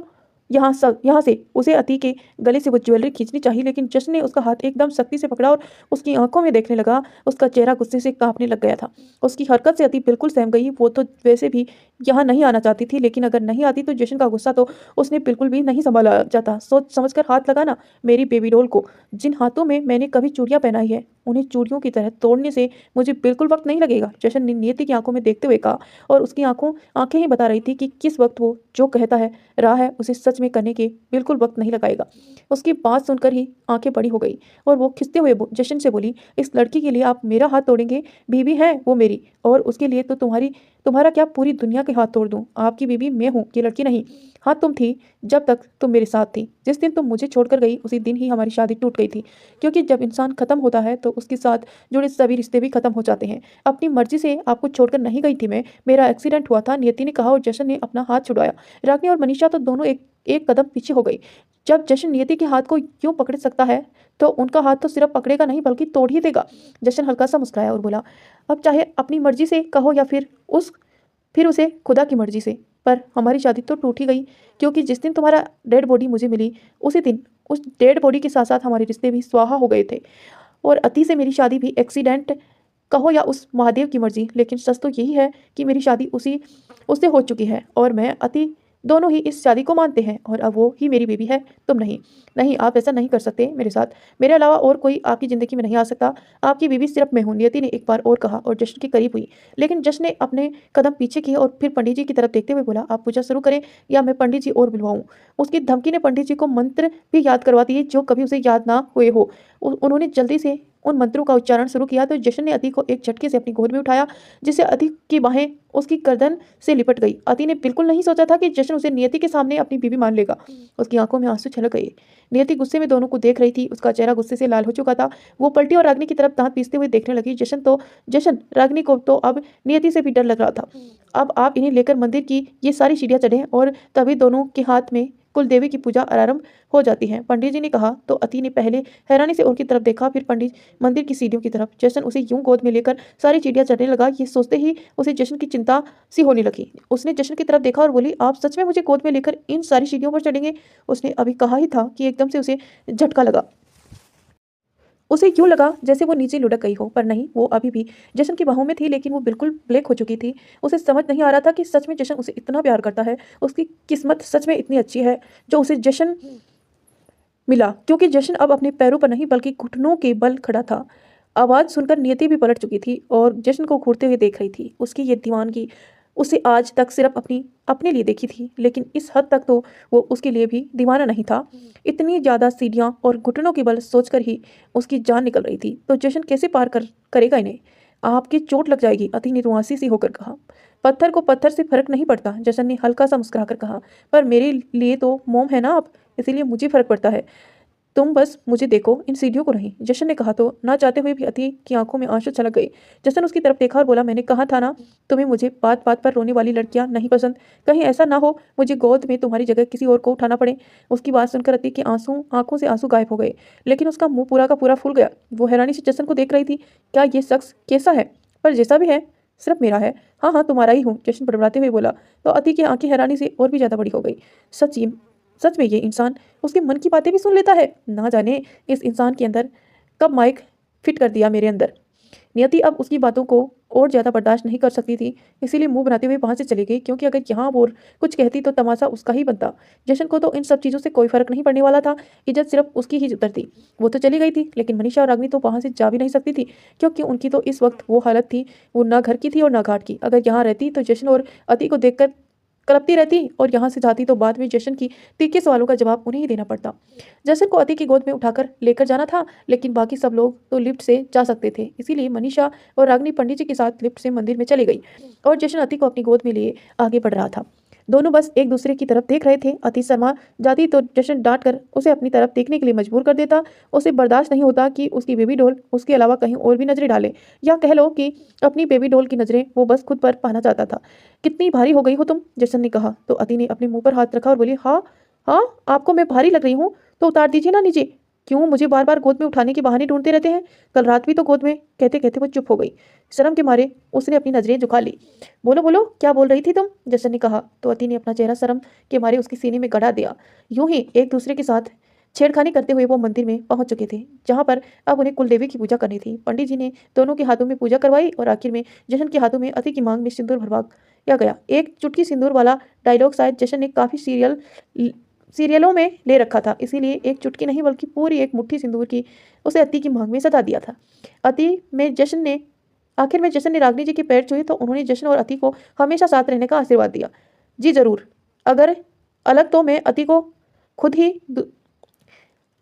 यहाँ से। उसे अति के गले से वो ज्वेलरी खींचनी चाहिए, लेकिन जशन ने उसका हाथ एकदम सख्ती से पकड़ा और उसकी आंखों में देखने लगा। उसका चेहरा गुस्से से कांपने लग गया था। उसकी हरकत से अति बिल्कुल सहम गई। वो तो वैसे भी यहाँ नहीं आना चाहती थी, लेकिन अगर नहीं आती तो जशन का गुस्सा तो उसने बिल्कुल भी नहीं संभाला जाता। सोच समझकर हाथ लगाना मेरी बेबी डॉल को। जिन हाथों में मैंने कभी चूड़ियां पहनाई है उन्हें चूड़ियों की तरह तोड़ने से मुझे बिल्कुल वक्त नहीं लगेगा। जशन ने नियति की आंखों में देखते हुए कहा, और उसकी आंखें ही बता रही थी कि किस वक्त वो जो कहता है रहा है उसे सच में करने के बिल्कुल वक्त नहीं लगाएगा। उसकी बात सुनकर ही आंखें बड़ी हो गई और वो खिंचते हुए जशन से बोली, इस लड़की के लिए आप मेरा हाथ तोड़ेंगे? बीवी है वो मेरी, और उसके लिए तो तुम्हारा क्या पूरी दुनिया के हाथ तोड़ दूं? आपकी बीवी मैं हूँ, ये लड़की नहीं। हाँ तुम थी, जब तक तुम मेरे साथ थी। जिस दिन तुम मुझे छोड़कर गई उसी दिन ही हमारी शादी टूट गई थी, क्योंकि जब इंसान खत्म होता है तो उसके साथ जुड़े सभी रिश्ते भी खत्म हो जाते हैं। अपनी मर्जी से आपको छोड़कर नहीं गई थी मैं, मेरा एक्सीडेंट हुआ था, नियति ने कहा और जशन ने अपना हाथ छुड़ाया। रागिनी और मनीषा तो दोनों एक एक कदम पीछे हो गई। जब जशन नियति के हाथ को यूं पकड़ सकता है तो उनका हाथ तो सिर्फ पकड़ेगा नहीं बल्कि तोड़ ही देगा। जशन हल्का सा मुस्कुराया और बोला, अब चाहे अपनी मर्जी से कहो या फिर उसे खुदा की मर्जी से, पर हमारी शादी तो टूट ही गई, क्योंकि जिस दिन तुम्हारा डेड बॉडी मुझे मिली उसी दिन उस डेड बॉडी के साथ साथ हमारे रिश्ते भी स्वाहा हो गए थे। और अति से मेरी शादी भी एक्सीडेंट कहो या उस महादेव की मर्जी, लेकिन सच तो यही है कि मेरी शादी उससे हो चुकी है और मैं अति दोनों ही इस शादी को मानते हैं और अब वो ही मेरी बेबी है, तुम नहीं। नहीं, आप ऐसा नहीं कर सकते मेरे साथ। मेरे अलावा और कोई आपकी ज़िंदगी में नहीं आ सकता। आपकी बीवी सिर्फ मैं हूँ, नियति ने एक बार और कहा और जशन के करीब हुई। लेकिन जशन ने अपने कदम पीछे किए और फिर पंडित जी की तरफ देखते हुए बोला, आप पूजा शुरू करें या मैं पंडित जी और बुलवाऊँ। उसकी धमकी ने पंडित जी को मंत्र भी याद करवा दिए जो कभी उसे याद ना हुए हो। उन्होंने जल्दी से उन मंत्रों का उच्चारण शुरू किया तो जशन ने अति को एक झटके से अपनी गोद में उठाया, जिससे अति की बाहें उसकी गर्दन से लिपट गई। अति ने बिल्कुल नहीं सोचा था कि जशन उसे नियति के सामने अपनी बीवी मान लेगा। उसकी आंखों में आंसू छलक गए। नियति गुस्से में दोनों को देख रही थी, उसका चेहरा गुस्से से लाल हो चुका था। वो पलटी और रागिनी की तरफ दांत पीसते हुए देखने लगी। जशन रागिनी को तो अब नियति से भी डर लग रहा था। अब आप इन्हें लेकर मंदिर की ये सारी सीढ़ियां चढ़ें और तभी दोनों के हाथ में कुल देवी की पूजा आरंभ हो जाती है, पंडित जी ने कहा। तो अति ने पहले हैरानी से उनकी तरफ देखा, फिर पंडित मंदिर की सीढ़ियों की तरफ। जशन उसे यूं गोद में लेकर सारी सीढ़ियां चढ़ने लगा। ये सोचते ही उसे जशन की चिंता सी होने लगी। उसने जशन की तरफ देखा और बोली, आप सच में मुझे गोद में लेकर इन सारी सीढ़ियों पर चढ़ेंगे? उसने अभी कहा ही था कि एकदम से उसे झटका लगा। उसे यूं लगा जैसे वो नीचे लुढ़क गई हो, पर नहीं, वो अभी भी जशन की बाहों में थी, लेकिन वो बिल्कुल ब्लैक हो चुकी थी। उसे समझ नहीं आ रहा था कि सच में जशन उसे इतना प्यार करता है। उसकी किस्मत सच में इतनी अच्छी है जो उसे जशन मिला, क्योंकि जशन अब अपने पैरों पर नहीं बल्कि घुटनों के बल खड़ा था। आवाज़ सुनकर नियति भी पलट चुकी थी और जशन को घूरते हुए देख रही थी। उसकी ये दीवानगी उसे आज तक सिर्फ अपने लिए देखी थी, लेकिन इस हद तक तो वो उसके लिए भी दीवाना नहीं था। इतनी ज़्यादा सीढ़ियाँ और घुटनों के बल सोचकर ही उसकी जान निकल रही थी। तो जशन कैसे पार करेगा इन्हें? आपकी चोट लग जाएगी, अति ने रुआंसी सी होकर कहा। पत्थर को पत्थर से फर्क नहीं पड़ता, जशन ने हल्का सा मुस्कुराकर कहा। पर मेरे लिए तो मोम है ना आप, इसीलिए मुझे फर्क पड़ता है। तुम बस मुझे देखो, इन सीढ़ियों को नहीं, जशन ने कहा। तो ना चाहते हुए भी अति की आंखों में आंसू छलक गए। जशन उसकी तरफ देखा और बोला, मैंने कहा था ना, तुम्हें मुझे बात बात पर रोने वाली लड़कियां नहीं पसंद। कहीं ऐसा ना हो मुझे गोद में तुम्हारी जगह किसी और को उठाना पड़े। उसकी बात सुनकर अति की आंखों से आंसू गायब हो गए, लेकिन उसका मुंह पूरा का पूरा फूल गया। वो हैरानी से जशन को देख रही थी। क्या ये शख्स कैसा है? पर जैसा भी है सिर्फ मेरा है। हाँ हाँ, तुम्हारा ही हूँ, जशन बड़बड़ाते हुए बोला। तो अति की आंखें हैरानी से और भी ज्यादा बड़ी हो गई। सच में ये इंसान उसके मन की बातें भी सुन लेता है। ना जाने इस इंसान के अंदर कब माइक फिट कर दिया मेरे अंदर। नियति अब उसकी बातों को और ज़्यादा बर्दाश्त नहीं कर सकती थी, इसीलिए मुंह बनाते हुए वहाँ से चली गई, क्योंकि अगर यहाँ और कुछ कहती तो तमाशा उसका ही बनता। जशन को तो इन सब चीज़ों से कोई फर्क नहीं पड़ने वाला था, इज्जत सिर्फ उसकी ही उतरती। वो तो चली गई थी, लेकिन मनीषा और रागिनी तो वहाँ से जा भी नहीं सकती थी, क्योंकि उनकी तो इस वक्त वो हालत थी, वो ना घर की थी और ना घाट की। अगर यहाँ रहती तो जशन और अति को देखकर कलपती रहती और यहाँ से जाती तो बाद में जशन की तीखे सवालों का जवाब उन्हें ही देना पड़ता। जशन को अति की गोद में उठाकर लेकर जाना था, लेकिन बाकी सब लोग तो लिफ्ट से जा सकते थे, इसीलिए मनीषा और रागिनी पंडित जी के साथ लिफ्ट से मंदिर में चली गई और जशन अति को अपनी गोद में लिए आगे बढ़ रहा था। दोनों बस एक दूसरे की तरफ देख रहे थे। अति शर्मा जाती तो जशन डांट कर उसे अपनी तरफ देखने के लिए मजबूर कर देता। उसे बर्दाश्त नहीं होता कि उसकी बेबी डॉल उसके अलावा कहीं और भी नजरें डाले, या कह लो कि अपनी बेबी डॉल की नजरें वो बस खुद पर पाना चाहता था। कितनी भारी हो गई हो तुम, जशन ने कहा। तो अति ने अपने मुंह पर हाथ रखा और बोली, हाँ हाँ, आपको मैं भारी लग रही हूँ तो उतार दीजिए ना नीचे। क्यों मुझे बार बार गोद में उठाने के बहाने ढूंढते रहते हैं? कल रात भी तो गोद में। कहते कहते वो चुप हो गई। शर्म के मारे उसने अपनी नजरें झुका ली। बोलो बोलो, क्या बोल रही थी तुम, जशन ने कहा। तो अति ने अपना चेहरा शर्म के मारे उसके सीने में गड़ा दिया। यूं ही एक दूसरे के साथ छेड़खानी करते हुए वो मंदिर में पहुंच चुके थे, जहां पर अब उन्हें कुलदेवी की पूजा करनी थी। पंडित जी ने दोनों के हाथों में पूजा करवाई और आखिर में जशन के हाथों में अति की मांग में सिंदूर भरवा गया। एक चुटकी सिंदूर वाला डायलॉग शायद जशन ने काफी सीरियलों में ले रखा था, इसीलिए एक चुटकी नहीं बल्कि पूरी एक मुट्ठी सिंदूर की उसे अति की मांग में सता दिया था। आखिर में जशन ने रागिनी जी के पैर छुए तो उन्होंने जशन और अति को हमेशा साथ रहने का आशीर्वाद दिया। जी जरूर, अगर अलग तो मैं अति को खुद ही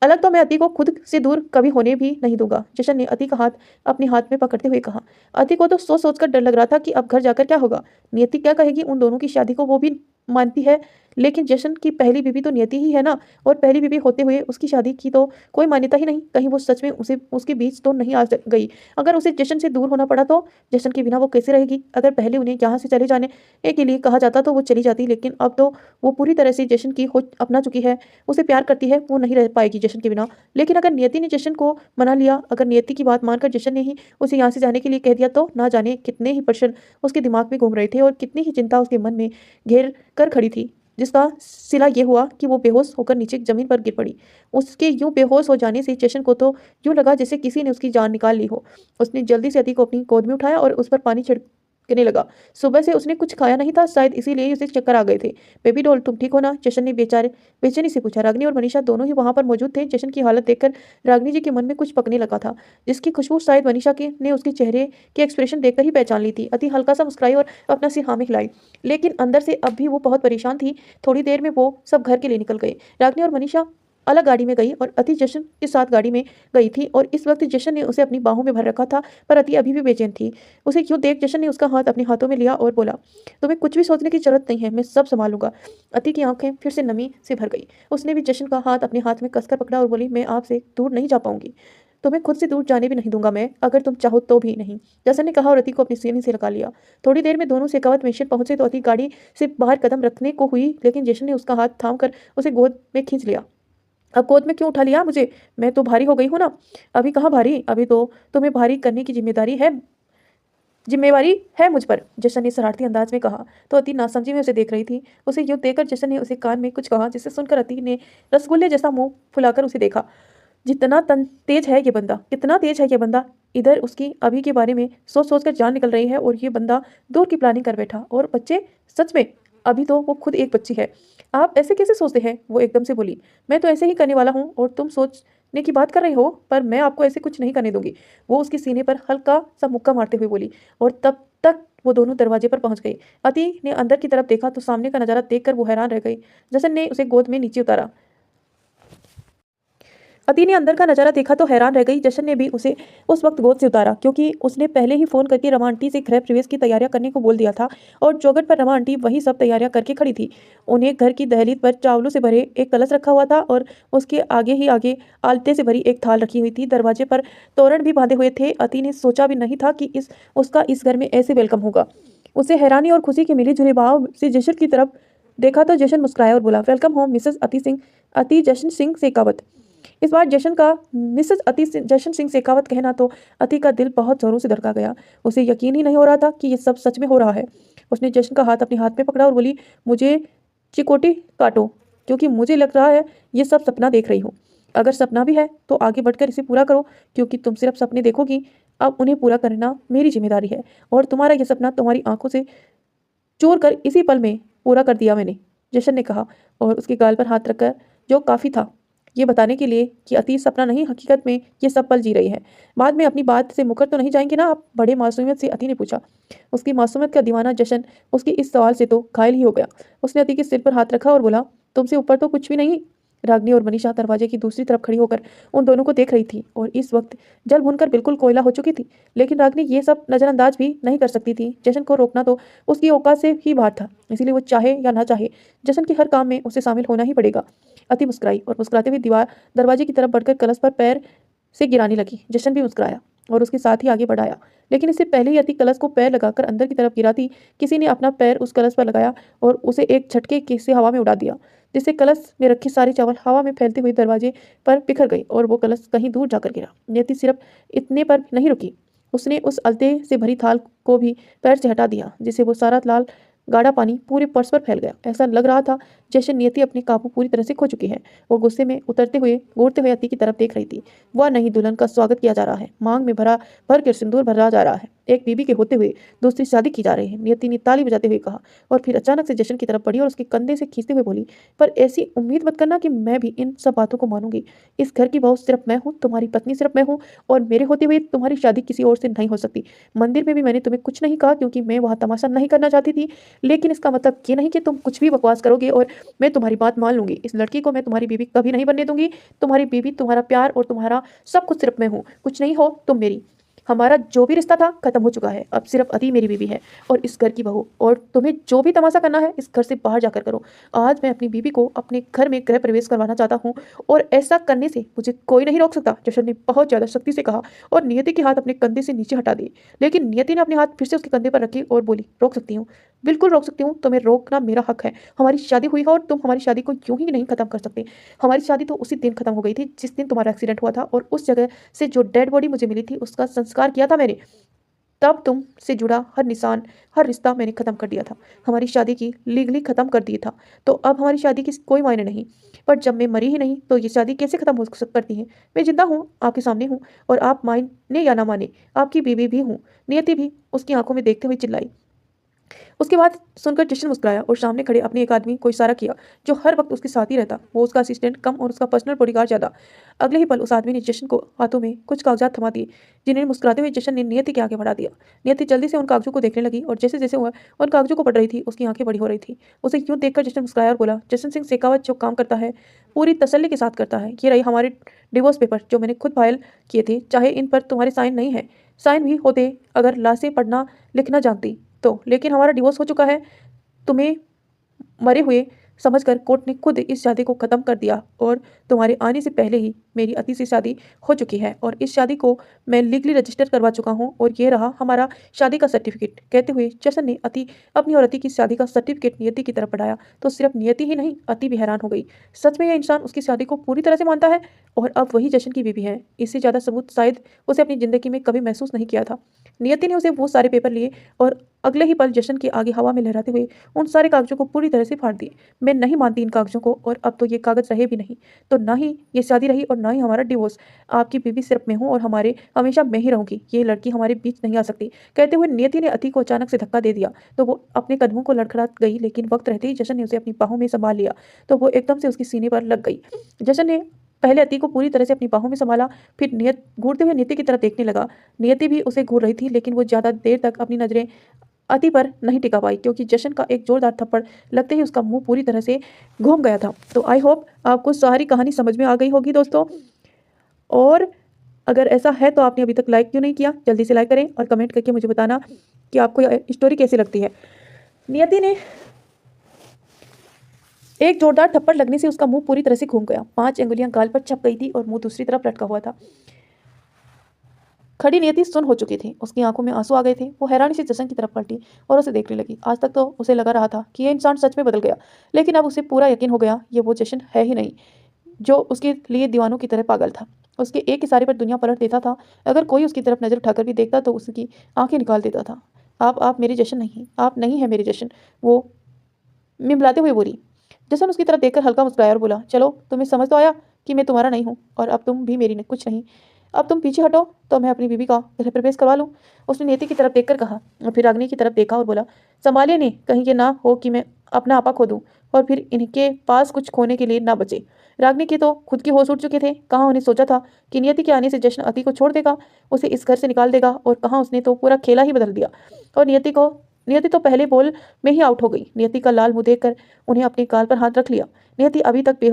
अलग तो मैं अति को खुद से दूर कभी होने भी नहीं दूंगा, जशन ने अति का हाथ अपने हाथ में पकड़ते हुए कहा। अति को तो सोच कर डर लग रहा था कि अब घर जाकर क्या होगा, नियति क्या कहेगी। उन दोनों की शादी को वो भी मानती है, लेकिन जशन की पहली बीवी तो नियति ही है ना, और पहली बीवी होते हुए उसकी शादी की तो कोई मान्यता ही नहीं। कहीं वो सच में उसे उसके बीच तो नहीं आ गई? अगर उसे जशन से दूर होना पड़ा तो जशन के बिना वो कैसे रहेगी? अगर पहले उन्हें यहाँ से चले जाने के लिए कहा जाता तो वो चली जाती, लेकिन अब तो वो पूरी तरह से जशन की हो अपना चुकी है, उसे प्यार करती है, वो नहीं रह पाएगी जशन के बिना। लेकिन अगर नियति ने जशन को मना लिया, अगर नियति की बात मानकर जशन ने ही उसे यहाँ से जाने के लिए कह दिया, तो ना जाने कितने ही प्रश्न उसके दिमाग में घूम रहे थे और कितनी ही चिंता उसके मन में घेर कर खड़ी थी, जिसका सिला ये हुआ कि वो बेहोश होकर नीचे जमीन पर गिर पड़ी। उसके यूं बेहोश हो जाने से जशन को तो यूं लगा जैसे किसी ने उसकी जान निकाल ली हो। उसने जल्दी से अति को अपनी गोद में उठाया और उस पर पानी छिड़कने लगा। सुबह से उसने कुछ खाया नहीं था, शायद इसीलिए उसे चक्कर आ गए थे। बेबी डॉल, तुम ठीक हो ना? जशन ने बेचैनी से पूछा। रागिनी और मनीषा दोनों ही वहां पर मौजूद थे। जशन की हालत देखकर रागिनी जी के मन में कुछ पकने लगा था, जिसकी खुशबू शायद मनीषा के ने उसके चेहरे के एक्सप्रेशन देखकर ही पहचान ली थी। अति हल्का सा मुस्कुराई और अपना सिर हाँ में हिलाई, लेकिन अंदर से अब भी वो बहुत परेशान थी। थोड़ी देर में वो सब घर के लिए निकल गए। रागिनी और मनीषा अलग गाड़ी में गई और अति जशन के साथ गाड़ी में गई थी, और इस वक्त जशन ने उसे अपनी बाहों में भर रखा था, पर अति अभी भी बेचैन थी। उसे क्यों देख जशन ने उसका हाथ अपने हाथों में लिया और बोला, तुम्हें कुछ भी सोचने की जरूरत नहीं है, मैं सब संभालूंगा। अति की आंखें फिर से नमी से भर गई। उसने भी जशन का हाथ अपने हाथ में कसकर पकड़ा और बोली, मैं आपसे दूर नहीं जा पाऊंगी, तुम्हें खुद से दूर जाने भी नहीं दूंगा मैं, अगर तुम चाहो तो भी नहीं, जसन ने कहा और अति को अपनी सीने से लगा लिया। थोड़ी देर में दोनों शेखावत मिशन पहुंचे तो अति गाड़ी से बाहर कदम रखने को हुई, लेकिन जशन ने उसका हाथ थाम कर उसे गोद में खींच लिया। अब गोद में क्यों उठा लिया मुझे? मैं तो भारी हो गई हूं ना? अभी कहाँ भारी, अभी तो तुम्हें भारी करने की जिम्मेवारी है मुझ पर, जशन ने शरारती अंदाज में कहा। तो अति नासमझी में उसे देख रही थी। उसे यूं देखकर जशन ने उसे कान में कुछ कहा, जिसे सुनकर अति ने रसगुल्ले जैसा मुंह फुलाकर उसे देखा। जितना तेज है ये बंदा, कितना तेज है ये बंदा। इधर उसकी अभी के बारे में सोच सोच कर जान निकल रही है, और ये बंदा दूर की प्लानिंग कर बैठा। और बच्चे, सच में अभी तो वो खुद एक बच्ची है। आप ऐसे कैसे सोचते हैं? वो एकदम से बोली। मैं तो ऐसे ही करने वाला हूँ, और तुम सोचने की बात कर रही हो, पर मैं आपको ऐसे कुछ नहीं करने दूंगी। वो उसके सीने पर हल्का सा मुक्का मारते हुए बोली, और तब तक वो दोनों दरवाजे पर पहुंच गए। अति ने अंदर की तरफ देखा तो सामने का नजारा देखकर वो हैरान रह गई। जसन ने उसे गोद में नीचे उतारा। अति ने अंदर का नजारा देखा तो हैरान रह गई। जशन ने भी उसे उस वक्त गोद से उतारा, क्योंकि उसने पहले ही फोन करके रमा आंटी से गृह प्रवेश की तैयारियां करने को बोल दिया था, और चौखट पर रमा आंटी वही सब तैयारियां करके खड़ी थी। उन्हें घर की दहलीज पर चावलों से भरे एक कलश रखा हुआ था, और उसके आगे ही आगे आलते से भरी एक थाल रखी हुई थी। दरवाजे पर तोरण भी बांधे हुए थे। अति ने सोचा भी नहीं था कि उसका इस घर में ऐसे वेलकम होगा। उसे हैरानी और खुशी के मिली जुले भाव से जशन की तरफ देखा तो जशन मुस्कुराया और बोला, वेलकम होम मिसेस अति जशन सिंह शेखावत। इस बार जशन का मिसेस जशन सिंह शेखावत कहना तो अति का दिल बहुत जोरों से धड़का गया। उसे यकीन ही नहीं हो रहा था कि ये सब सच में हो रहा है। उसने जशन का हाथ अपने हाथ में पकड़ा और बोली, मुझे चिकोटी काटो, क्योंकि मुझे लग रहा है ये सब सपना देख रही हूँ। अगर सपना भी है तो आगे बढ़कर इसे पूरा करो, क्योंकि तुम सिर्फ सपने देखोगी। अब उन्हें पूरा करना मेरी जिम्मेदारी है, और तुम्हारा यह सपना तुम्हारी आंखों से चोर कर इसी पल में पूरा कर दिया मैंने, जशन ने कहा, और उसके गाल पर हाथ रखकर, जो काफी था ये बताने के लिए कि अति सपना नहीं, हकीकत में ये सब पल जी रही है। बाद में अपनी बात से मुकर तो नहीं जाएंगे ना आप? बड़े मासूमियत से अति ने पूछा। उसकी मासूमियत का दीवाना जशन उसके इस सवाल से तो घायल ही हो गया। उसने अति के सिर पर हाथ रखा और बोला, तुमसे ऊपर तो कुछ भी नहीं। रागिनी और मनीषा दरवाजे की दूसरी तरफ खड़ी होकर उन दोनों को देख रही थी, और इस वक्त जल भुनकर बिल्कुल कोयला हो चुकी थी। लेकिन रागिनी ये सब नजरअंदाज भी नहीं कर सकती थी। जशन को रोकना तो उसकी औकात से ही बाहर था, इसीलिए वो चाहे या ना चाहे जशन के हर काम में उसे शामिल होना ही पड़ेगा। अति मुस्कुराई और मुस्कुराते हुए दरवाजे की तरफ बढ़कर कलश पर पैर से गिराने लगी। जशन भी मुस्कुराया और उसके साथ ही आगे बढ़ाया, लेकिन इससे पहले ही अति कलश को पैर लगाकर अंदर की तरफ गिराती किसी ने अपना पैर उस कलश पर लगाया और उसे एक झटके से हवा में उड़ा दिया, जिससे कलश में रखे सारे चावल हवा में फैलते हुए दरवाजे पर बिखर गए और वो कलश कहीं दूर जाकर गिरा। नियति सिर्फ इतने पर नहीं रुकी, उसने उस अलते से भरी थाल को भी पैर से हटा दिया, जिससे वो सारा लाल गाढ़ा पानी पूरे फर्श पर फैल गया। ऐसा लग रहा था जैसे नियति अपनी काबू पूरी तरह से खो चुकी है। वो गुस्से में घूरते हुए अति की तरफ देख रही थी। वह नहीं, दुल्हन का स्वागत किया जा रहा है, मांग में भर कर सिंदूर भरा जा रहा है, एक बीबी के होते हुए दूसरी शादी की जा रही है, नियति ने ताली बजाते हुए कहा, और फिर अचानक से जशन की तरफ बढ़ी और उसके कंधे से खींचते हुए बोली, पर ऐसी उम्मीद मत करना कि मैं भी इन सब बातों को मानूंगी। इस घर की बहू सिर्फ मैं हूँ, तुम्हारी पत्नी सिर्फ मैं हूँ, और मेरे होते हुए तुम्हारी शादी किसी और से नहीं हो सकती। मंदिर में भी मैंने तुम्हें कुछ नहीं कहा, क्योंकि मैं वहाँ तमाशा नहीं करना चाहती थी, लेकिन इसका मतलब ये नहीं कि तुम कुछ भी बकवास करोगे और मैं तुम्हारी बात मान लूंगी। इस लड़की को मैं तुम्हारी बीवी कभी नहीं बनने दूंगी। तुम्हारी बीवी, तुम्हारा प्यार और तुम्हारा सब कुछ सिर्फ मैं हूँ, कुछ नहीं हो तुम मेरी। हमारा जो भी रिश्ता था खत्म हो चुका है। अब सिर्फ अति मेरी बीवी है और इस घर की बहू, और तुम्हें जो भी तमाशा करना है इस घर से बाहर जाकर करो। आज मैं अपनी बीवी को अपने घर में गृह प्रवेश करवाना चाहता हूँ और ऐसा करने से मुझे कोई नहीं रोक सकता। जशन ने बहुत ज्यादा शक्ति से कहा और नियति के हाथ अपने कंधे से नीचे हटा दिए। लेकिन नियति ने अपने हाथ फिर से उसके कंधे पर रखे और बोली, रोक सकती हूँ, बिल्कुल रोक सकती हूँ, तुम्हें रोकना मेरा हक है। हमारी शादी हुई है और तुम हमारी शादी को यूं ही नहीं खत्म कर सकते। हमारी शादी तो उसी दिन खत्म हो गई थी जिस दिन तुम्हारा एक्सीडेंट हुआ था, और उस जगह से जो डेड बॉडी मुझे मिली थी उसका संस्कार किया था मैंने। तब तुम से जुड़ा हर निशान, हर रिश्ता मैंने खत्म कर दिया था। हमारी शादी की लीगली खत्म कर दी था। तो अब हमारी शादी की कोई मायने नहीं। पर जब मैं मरी ही नहीं तो ये शादी कैसे खत्म हो करती है। मैं जिंदा हूँ, आपके सामने हूँ, और आप माने या ना माने आपकी बीवी भी हूँ। नियति भी उसकी आंखों में देखते हुए चिल्लाई। उसके बाद सुनकर जशन मुस्कुराया और सामने खड़े अपने एक आदमी को इशारा किया जो हर वक्त उसके साथ ही रहता। वो उसका असिस्टेंट कम और उसका पर्सनल बॉडीगार्ड ज्यादा। अगले ही पल उस आदमी ने जशन को हाथों में कुछ कागजात थमा दिए, जिन्हें मुस्कुराते हुए जशन ने नियति के आगे बढ़ा दिया। नियति जल्दी से उन कागजों को देखने लगी और जैसे जैसे वह उन कागजों को पढ़ रही थी उसकी आंखें बड़ी हो रही थी। उसे यूं देखकर जशन मुस्कुराया और बोला, जशन सिंह शेखावत जो काम करता है पूरी तसल्ली के साथ करता है। ये रही हमारे डिवोर्स पेपर जो मैंने खुद फाइल किए थे। चाहे इन पर तुम्हारे साइन नहीं है, साइन भी होते अगर लाशें पढ़ना लिखना जानती तो, लेकिन हमारा डिवोर्स हो चुका है। तुम्हें मरे हुए समझकर कोर्ट ने खुद इस शादी को खत्म कर दिया और तुम्हारे आने से पहले ही मेरी अति से शादी हो चुकी है और इस शादी को मैं लीगली रजिस्टर करवा चुका हूँ और ये रहा हमारा शादी का सर्टिफिकेट। कहते हुए जशन ने अति अपनी और अति की शादी का सर्टिफिकेट नियति की तरफ बढ़ाया तो सिर्फ नियति ही नहीं, अति भी हैरान हो गई। सच में यह इंसान उसकी शादी को पूरी तरह से मानता है और अब वही जशन की बीवी है। इससे ज्यादा सबूत शायद उसे अपनी जिंदगी में कभी महसूस नहीं किया था। नियति ने उसे वो सारे पेपर लिए और अगले ही पल जशन के आगे हवा में लहराते हुए उन सारे कागजों को पूरी तरह से फाड़ दिए। मैं नहीं मानती इन कागजों को, और अब तो ये कागज रहे भी नहीं, तो ना ही ये शादी रही और ना ही हमारा डिवोर्स। आपकी बीवी सिर्फ मैं हूँ और हमारे हमेशा मैं ही रहूंगी। ये लड़की हमारे बीच नहीं आ सकती। कहते हुए नियति ने अति को अचानक से धक्का दे दिया तो वो अपने कदमों को लड़खड़ा गई, लेकिन वक्त रहते ही जशन ने उसे अपनी बाहों में संभाल लिया तो वो एकदम से उसके सीने पर लग गई। जशन ने पहले अति को पूरी तरह से अपनी बाहों में संभाला, फिर नियत घूरते हुए नियति की तरफ देखने लगा। नियति भी उसे घूर रही थी, लेकिन वो ज्यादा देर तक अपनी नजरें अति पर नहीं टिका पाई क्योंकि जशन का एक जोरदार थप्पड़ लगते ही उसका मुंह पूरी तरह से घूम गया था। तो आई होप आपको सारी कहानी समझ में आ गई होगी दोस्तों, और अगर ऐसा है तो आपने अभी तक लाइक क्यों नहीं किया, जल्दी से लाइक करें और कमेंट करके मुझे बताना कि आपको यह स्टोरी कैसी लगती है। नियति ने एक जोरदार थप्पड़ लगने से उसका मुंह पूरी तरह से घूम गया। 5 अंगुलियां गाल पर छप गई थी और मुंह दूसरी तरफ लटका हुआ था। खड़ी नियति सुन हो चुकी थी, उसकी आंखों में आंसू आ गए थे। वो हैरानी से जशन की तरफ पलटी और उसे देखने लगी। आज तक तो उसे लगा रहा था कि यह इंसान सच में बदल गया, लेकिन अब उसे पूरा यकीन हो गया ये वो जशन है ही नहीं जो उसके लिए दीवानों की तरह पागल था। उसके एक इशारे पर दुनिया पलट देता था। अगर कोई उसकी तरफ नजर उठाकर भी देखता तो उसकी आंखें निकाल देता था। आप मेरे जशन नहीं, आप नहीं है मेरे जशन, वो मिमलाते हुए बोली। जशन उसकी तरफ देखकर हल्का मुस्कुराया और बोला, चलो तुम्हें समझ तो आया कि मैं तुम्हारा नहीं हूँ और अब तुम भी मेरी कुछ नहीं। अब तुम पीछे हटो तो मैं अपनी बीवी का गृह प्रवेश करवा लूँ। उसने नियति की तरफ देखकर कहा और फिर रागिनी की तरफ देखा और बोला, संभालिए नहीं, कहीं ये ना हो कि मैं अपना आपा खो दूँ और फिर इनके पास कुछ खोने के लिए ना बचे। रागिनी के तो खुद के होश उड़ चुके थे। कहाँ उन्हें सोचा था कि नियति के आने से जशन अति को छोड़ देगा, उसे इस घर से निकाल देगा, और कहाँ उसने तो पूरा खेला ही बदल दिया और नियति तो पहले बॉल में ही आउट हो गई। नियति का लाल मुंह देखकर उन्हें अपने गाल पर हाथ रख लिया। नियति अभी तक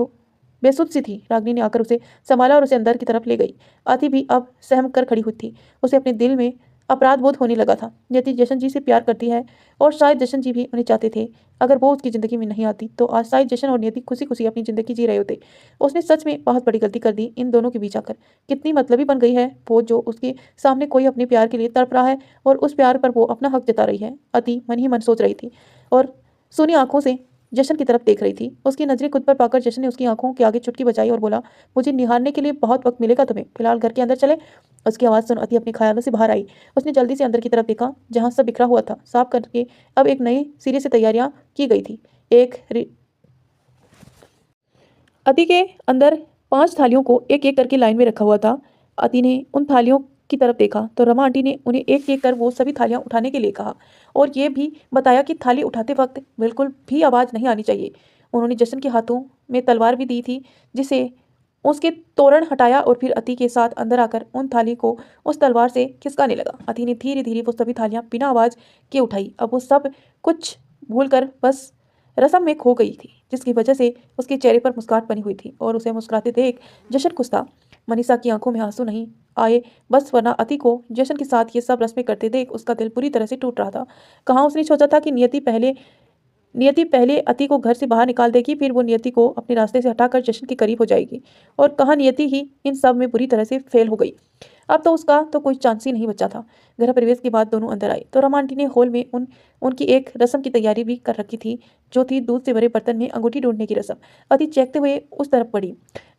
बेसुध सी थी। रागिनी ने आकर उसे संभाला और उसे अंदर की तरफ ले गई। आती भी अब सहम कर खड़ी हुई थी। उसे अपने दिल में अपराध बोध होने लगा था। नियति जशन जी से प्यार करती है और शायद जशन जी भी उन्हें चाहते थे। अगर वो उसकी जिंदगी में नहीं आती तो आज शायद जशन और नियति खुशी खुशी अपनी जिंदगी जी रहे होते। उसने सच में बहुत बड़ी गलती कर दी इन दोनों के बीच आकर। कितनी मतलबी बन गई है वो, जो उसके सामने कोई अपने प्यार के लिए तड़प रहा है और उस प्यार पर वो अपना हक जता रही है। अति मन ही मन सोच रही थी और सुनी आंखों से जशन की तरफ देख रही थी। उसकी नजरें खुद पर पाकर जशन ने उसकी आंखों के आगे चुटकी बजाई और बोला, मुझे निहारने के लिए बहुत वक्त मिलेगा तुम्हें, फिलहाल घर के अंदर चले। उसकी आवाज़ सुन अति अपने ख्यालों से बाहर आई। उसने जल्दी से अंदर की तरफ देखा जहाँ सब बिखरा हुआ था। साफ करके अब एक नए सिरे से तैयारियां की गई थी। अति के अंदर 5 थालियों को एक एक करके लाइन में रखा हुआ था। अति ने उन थालियों की तरफ देखा तो रमा आंटी ने उन्हें एक एक कर वो सभी थालियां उठाने के लिए कहा और ये भी बताया कि थाली उठाते वक्त बिल्कुल भी आवाज़ नहीं आनी चाहिए। उन्होंने जशन के हाथों में तलवार भी दी थी, जिसे उसके तोरण हटाया और फिर अति के साथ अंदर आकर उन थाली को उस तलवार से खिसकाने लगा। अति ने धीरे धीरे वो सभी थालियां बिना आवाज़ के उठाई। अब वो सब कुछ भूलकर बस रसम में खो गई थी, जिसकी वजह से उसके चेहरे पर मुस्कुराहट बनी हुई थी और उसे मुस्कुराते देख जशन खुश था। मनीषा की आंखों में आंसू नहीं आए बस, वरना अति को जशन के साथ ये सब रस्में करते देख उसका दिल पूरी तरह से टूट रहा था। कहाँ उसने सोचा था कि नियति पहले अति को घर से बाहर निकाल देगी, फिर वो नियति को अपने रास्ते से हटाकर जशन के करीब हो जाएगी, और कहाँ नियति ही इन सब में बुरी तरह से फेल हो गई। अब तो उसका तो कोई चांस ही नहीं बचा था। गृह प्रवेश के बाद दोनों अंदर आए तो रमा आंटी ने हॉल में उनकी एक रस्म की तैयारी भी कर रखी थी, जो थी दूध से भरे बर्तन में अंगूठी ढूंढने की रस्म। अति चेखते हुए उस तरफ बढ़ी।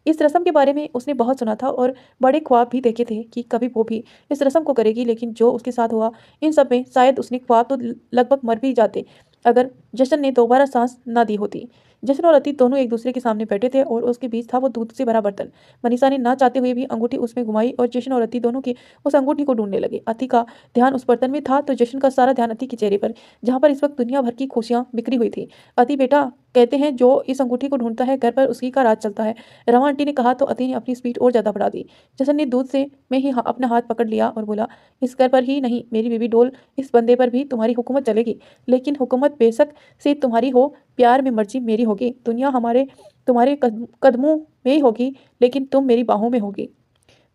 इस रस्म के बारे में उसने बहुत सुना था और बड़े ख्वाब भी देखे थे कि कभी वो भी इस रस्म को करेगी, लेकिन जो उसके साथ हुआ इन सब में शायद उसने ख्वाब तो लगभग मर भी जाते अगर जशन ने दोबारा सांस न दी होती। जशन और अति दोनों एक दूसरे के सामने बैठे थे और उसके बीच था वो दूध से भरा बर्तन। मनीषा ने ना चाहते हुए भी अंगूठी उसमें घुमाई और जशन और अति दोनों की उस अंगूठी को ढूंढने लगे। अति का ध्यान उस बर्तन में था तो जशन का सारा ध्यान अति के चेहरे पर, जहाँ पर इस वक्त दुनिया भर की खुशियां बिखरी हुई थी। अति बेटा, कहते हैं जो इस अंगूठी को ढूंढता है घर पर उसी का राज चलता है, रमा आंटी ने कहा तो अति ने अपनी स्पीड और ज्यादा बढ़ा दी। जशन ने दूध से में ही अपना हाथ पकड़ लिया और बोला, इस घर पर ही नहीं मेरी बेबी डोल, इस बंदे पर भी तुम्हारी हुकूमत चलेगी, लेकिन हुकूमत बेशक से तुम्हारी हो, प्यार में मर्जी मेरी होगी। दुनिया तुम्हारे कदमों में होगी, लेकिन तुम मेरी बाहों में होगी।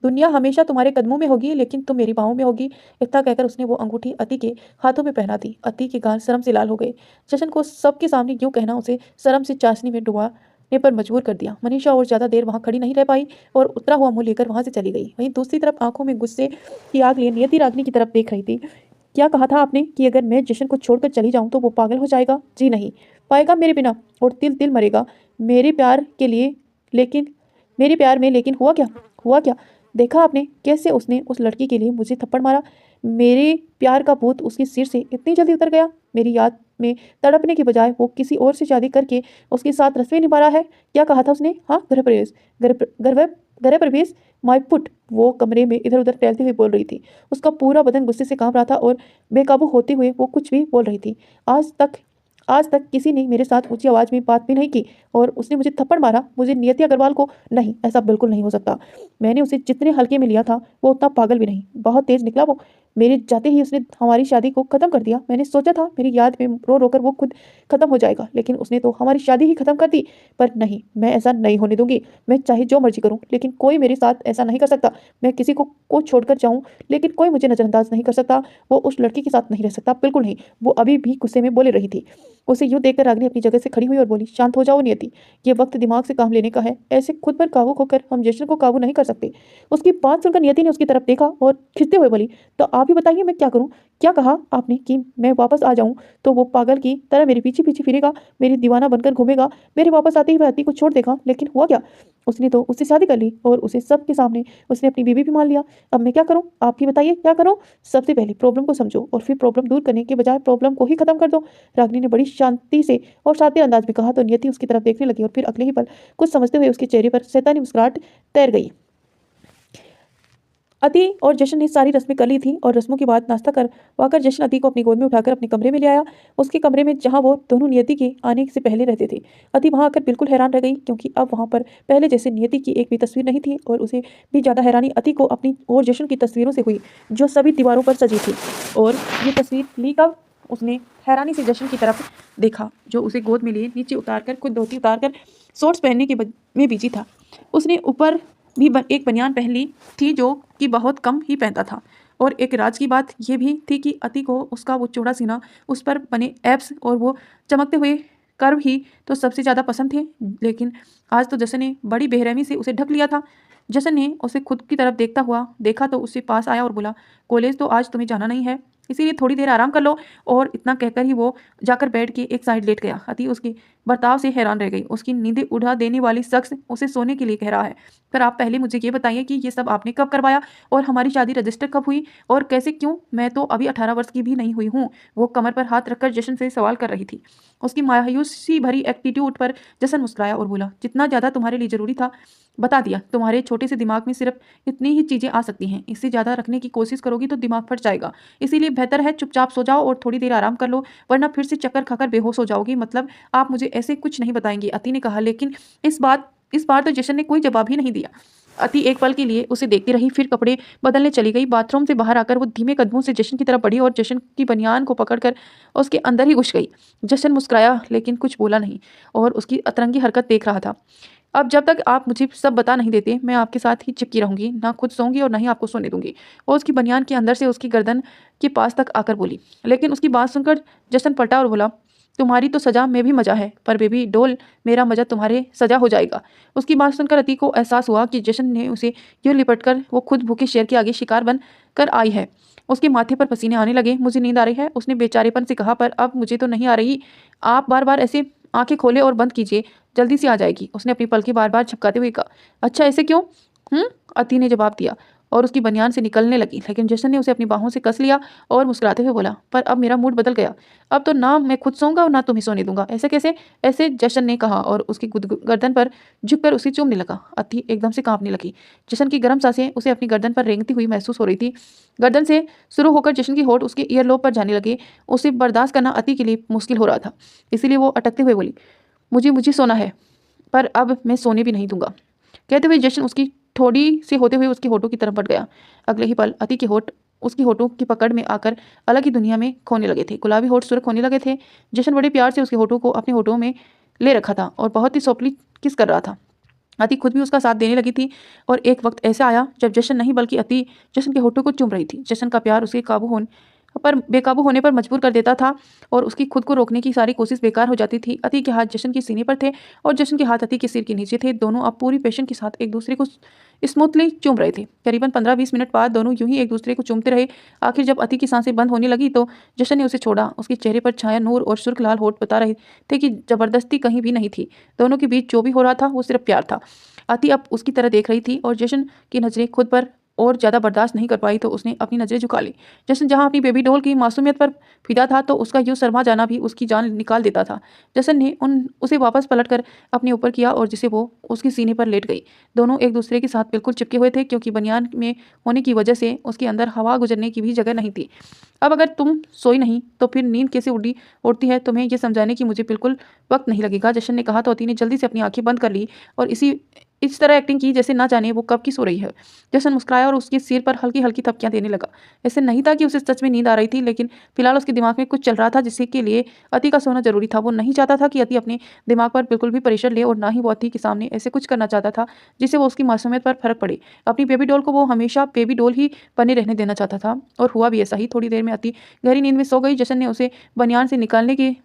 दुनिया हमेशा तुम्हारे कदमों में होगी, लेकिन तुम मेरी बाहों में होगी। इतना कहकर उसने वो अंगूठी अति के हाथों में पहना दी। अति के गाल शर्म से लाल हो गए। जशन को सबके सामने यूं कहना उसे शर्म से चाशनी में डुबाने पर मजबूर कर दिया। मनीषा और ज्यादा देर वहां खड़ी नहीं रह पाई और उतरा हुआ मुंह लेकर वहां से चली गई। वहीं दूसरी तरफ आंखों में गुस्से की आग लिए नियति रागिनी की तरफ देख रही थी। क्या कहा था आपने कि अगर मैं जशन को छोड़कर चली जाऊं तो वो पागल हो जाएगा? जी नहीं, पाएगा मेरे बिना और तिल तिल मरेगा मेरे प्यार के लिए। लेकिन मेरे प्यार में लेकिन हुआ क्या? देखा आपने कैसे उसने उस लड़की के लिए मुझे थप्पड़ मारा? मेरे प्यार का भूत उसके सिर से इतनी जल्दी उतर गया। मेरी याद में तड़पने के बजाय वो किसी और से शादी करके उसके साथ रस्में निभा रहा है। क्या कहा था उसने? हाँ, गृह प्रवेश माय फुट। वो कमरे में इधर उधर टहलते हुए बोल रही थी। उसका पूरा बदन गुस्से से कांप रहा था और बेकाबू होते हुए वो कुछ भी बोल रही थी। आज तक किसी ने मेरे साथ ऊंची आवाज में बात भी नहीं की और उसने मुझे थप्पड़ मारा, मुझे नियति अग्रवाल को? नहीं, ऐसा बिल्कुल नहीं हो सकता। मैंने उसे जितने हल्के में लिया था वो उतना पागल भी नहीं। बहुत तेज निकला वो। मेरे जाते ही उसने हमारी शादी को खत्म कर दिया। मैंने सोचा था मेरी याद में रो रो कर वो खुद खत्म हो जाएगा, लेकिन उसने तो हमारी शादी ही खत्म कर दी। पर नहीं, मैं ऐसा नहीं होने दूंगी। मैं चाहे जो मर्जी करूं, लेकिन कोई मेरे साथ ऐसा नहीं कर सकता। मैं किसी को छोड़कर जाऊं, लेकिन कोई मुझे नजरअंदाज नहीं कर सकता। वो उस लड़की के साथ नहीं रह सकता, बिल्कुल नहीं। वो अभी भी गुस्से में बोले रही थी। उसे यूं देखकर रागिनी अपनी जगह से खड़ी हुई और बोली, शांत हो जाओ नियति, ये वक्त दिमाग से काम लेने का है। ऐसे खुद पर काबू खोकर हम जशन को काबू नहीं कर सकते। उसकी बात सुनकर नियति ने उसकी तरफ देखा और खिंचते हुए बोली, तो आप ही बताइए मैं क्या करूं? क्या कहा आपने कि मैं वापस आ जाऊं तो वो पागल की तरह मेरे पीछे पीछे फिरेगा, मेरी दीवाना बनकर घूमेगा, मेरे वापस आते ही वह अति को छोड़ देगा? लेकिन हुआ क्या? उसने तो उससे शादी कर ली और उसे सबके सामने उसने अपनी बीवी भी मान लिया। अब मैं क्या करूं? आप ही बताइए क्या करूं? सबसे पहले प्रॉब्लम को समझो और फिर प्रॉब्लम दूर करने के बजाय प्रॉब्लम को ही खत्म कर दो। रागिनी ने बड़ी शांति से और सादे अंदाज में कहा तो नियति उसकी तरफ देखने लगी और फिर अगले ही पल कुछ समझते हुए उसके चेहरे पर शैतानी मुस्कुराहट तैर गई। अति और जशन ने सारी रस्में कर ली थी और रस्मों के बाद नाश्ता करवाकर जशन अति को अपनी गोद में उठाकर अपने कमरे में ले आया, उसके कमरे में जहां वो दोनों नियति के आने से पहले रहते थे। अति वहां आकर बिल्कुल हैरान रह गई, क्योंकि अब वहां पर पहले जैसे नियति की एक भी तस्वीर नहीं थी और उसे भी ज्यादा हैरानी अति को अपनी और जशन की तस्वीरों से हुई, जो सभी दीवारों पर सजी थी। और ये तस्वीर ली कब? उसने हैरानी से जशन की तरफ देखा, जो उसे गोद में लिए नीचे उतारकर खुद धोती उतारकर शॉर्ट्स पहनने के में बिजी था। उसने ऊपर भी एक बनियान पहन ली थी, जो कि बहुत कम ही पहनता था। और एक राज की बात यह भी थी कि अति को उसका वो चौड़ा सीना, उस पर बने एब्स और वो चमकते हुए कर्व ही तो सबसे ज़्यादा पसंद थे। लेकिन आज तो जशन ने बड़ी बेरहमी से उसे ढक लिया था। जशन ने उसे खुद की तरफ देखता हुआ देखा तो उससे पास आया और बोला, कॉलेज तो आज तुम्हें जाना नहीं है, इसीलिए थोड़ी देर आराम कर लो। और इतना कहकर ही वो जाकर बेड के एक साइड लेट गया। अति उसके बर्ताव से हैरान रह गई। उसकी नींदें उड़ा देने वाली शख्स उसे सोने के लिए कह रहा है। पर आप पहले मुझे ये बताइए कि ये सब आपने कब करवाया और हमारी शादी रजिस्टर कब हुई और कैसे, क्यों? मैं तो अभी 18 वर्ष की भी नहीं हुई हूँ। वो कमर पर हाथ रखकर जशन से सवाल कर रही थी। उसकी मायूसी भरी एटीट्यूड पर जशन मुस्कुराया और बोला, जितना ज़्यादा तुम्हारे लिए ज़रूरी था बता दिया। तुम्हारे छोटे से दिमाग में सिर्फ इतनी ही चीज़ें आ सकती हैं, इससे ज़्यादा रखने की कोशिश करोगी तो दिमाग फट जाएगा। इसीलिए बेहतर है चुपचाप सो जाओ और थोड़ी देर आराम कर लो, वरना फिर से चक्कर खाकर बेहोश हो जाओगी। मतलब आप मुझे ऐसे कुछ नहीं बताएंगे? अति ने कहा। लेकिन इस बार तो जशन ने कोई जवाब ही नहीं दिया। अति एक पल के लिए उसे देखती रही, फिर कपड़े बदलने चली गई। बाथरूम से बाहर आकर वो धीमे कदमों से जशन की तरफ बढ़ी और जशन की बनियान को पकड़कर उसके अंदर ही घुस गई। जशन मुस्कुराया लेकिन कुछ बोला नहीं और उसकी अतरंगी हरकत देख रहा था। अब जब तक आप मुझे सब बता नहीं देते मैं आपके साथ ही चिपकी रहूंगी, ना खुद सोऊंगी और ना ही आपको सोने दूंगी। वो उसकी बनियान के अंदर से उसकी गर्दन के पास तक आकर बोली। लेकिन उसकी बात सुनकर जशन पलटा और बोला, तुम्हारी तो सजा में भी मजा है, पर बेबी डोल मेरा मजा तुम्हारे सजा हो जाएगा। उसकी बात सुनकर अति को एहसास हुआ कि जशन ने उसे यूं लिपट कर वो खुद भूखे शेर के आगे शिकार बन कर आई है। उसके माथे पर पसीने आने लगे। मुझे नींद आ रही है, उसने बेचारेपन से कहा, पर अब मुझे तो नहीं आ रही। आप बार बार ऐसे आंखें खोले और बंद कीजिए, जल्दी से आ जाएगी। उसने अपनी पलकें बार बार झपकाते हुए कहा। अच्छा ऐसे क्यों? अति ने जवाब दिया और उसकी बनियान से निकलने लगी। लेकिन जशन ने उसे अपनी बाहों से कस लिया और मुस्कुराते हुए बोला, पर अब मेरा मूड बदल गया। अब तो ना मैं खुद सोऊंगा और ना तुम्हें सोने दूंगा। ऐसे कैसे? ऐसे जशन ने कहा और उसकी गर्दन पर झुककर उसे चूमने लगा। अति एकदम से कांपने लगी। जशन की गर्म सांसें उसे अपनी गर्दन पर रेंगती हुई महसूस हो रही थी। गर्दन से शुरू होकर जशन की होठ उसके ईयरलोब पर जाने लगे। उसे बर्दाश्त करना अति के लिए मुश्किल हो रहा था, इसीलिए वो अटकते हुए बोली, मुझे मुझे सोना है, पर अब मैं सोने भी नहीं दूंगा। कहते हुए जशन उसकी थोड़ी से होते हुए उसके होठों की तरफ बढ़ गया। अगले ही पल अति के होठ उसकी होठों की पकड़ में आकर अलग ही दुनिया में खोने लगे थे। गुलाबी होठ सुर्ख होने लगे थे। जशन बड़े प्यार से उसके होठों को अपने होठों में ले रखा था और बहुत ही सौपली किस कर रहा था। अति खुद भी उसका साथ देने लगी थी और एक वक्त ऐसा आया जब जशन नहीं बल्कि अति जशन के होठों को चूम रही थी। जशन का प्यार उसके बेकाबू होने पर मजबूर कर देता था और उसकी खुद को रोकने की सारी कोशिश बेकार हो जाती थी। अति के हाथ जशन के सीने पर थे और जशन के हाथ अति के सिर के नीचे थे। दोनों अब पूरी पेशन के साथ एक दूसरे को स्मूथली चूम रहे थे। करीबन 15-20 मिनट बाद दोनों यूं ही एक दूसरे को चूमते रहे। आखिर जब अति की सांसें बंद होने लगी तो जशन ने उसे छोड़ा। उसके चेहरे पर छाया नूर और सुर्ख लाल होठ बता रहे थे कि जबरदस्ती कहीं भी नहीं थी। दोनों के बीच जो भी हो रहा था वो सिर्फ प्यार था। अति अब उसकी तरह देख रही थी और जशन की नजरें खुद पर और ज़्यादा बर्दाश्त नहीं कर पाई तो उसने अपनी नज़रें झुका ली। जसन जहाँ अपनी बेबी डॉल की मासूमियत पर फिदा था तो उसका यूँ शर्मा जाना भी उसकी जान निकाल देता था। जसन ने उसे वापस पलटकर अपने ऊपर किया और जिसे वो उसके सीने पर लेट गई। दोनों एक दूसरे के साथ बिल्कुल चिपके हुए थे क्योंकि बनियान में होने की वजह से उसके अंदर हवा गुजरने की भी जगह नहीं थी। अब अगर तुम सोई नहीं तो फिर नींद कैसे उड़ती है तुम्हें ये समझाने की मुझे बिल्कुल वक्त नहीं लगेगा, जशन ने कहा तो अति ने जल्दी से अपनी आंखें बंद कर ली और इस तरह एक्टिंग की जैसे ना जाने वो कब की सो रही है। जसन मुस्कुराया और उसके सिर पर हल्की हल्की थपकियां देने लगा। ऐसे नहीं था कि उसे सच में नींद आ रही थी, लेकिन फिलहाल उसके दिमाग में कुछ चल रहा था जिसके के लिए अति का सोना जरूरी था। वो नहीं चाहता था कि अति अपने दिमाग पर बिल्कुल भी प्रेशर ले और ना ही वो अति के सामने ऐसे कुछ करना चाहता था जिससे वो उसकी मासूमियत पर फर्क पड़े। अपनी बेबी डॉल को वो हमेशा बेबी डॉल ही बने रहने देना चाहता था और हुआ भी ऐसा ही। थोड़ी देर में अति गहरी नींद में सो गई। जशन ने उसे बनियान से निकालने के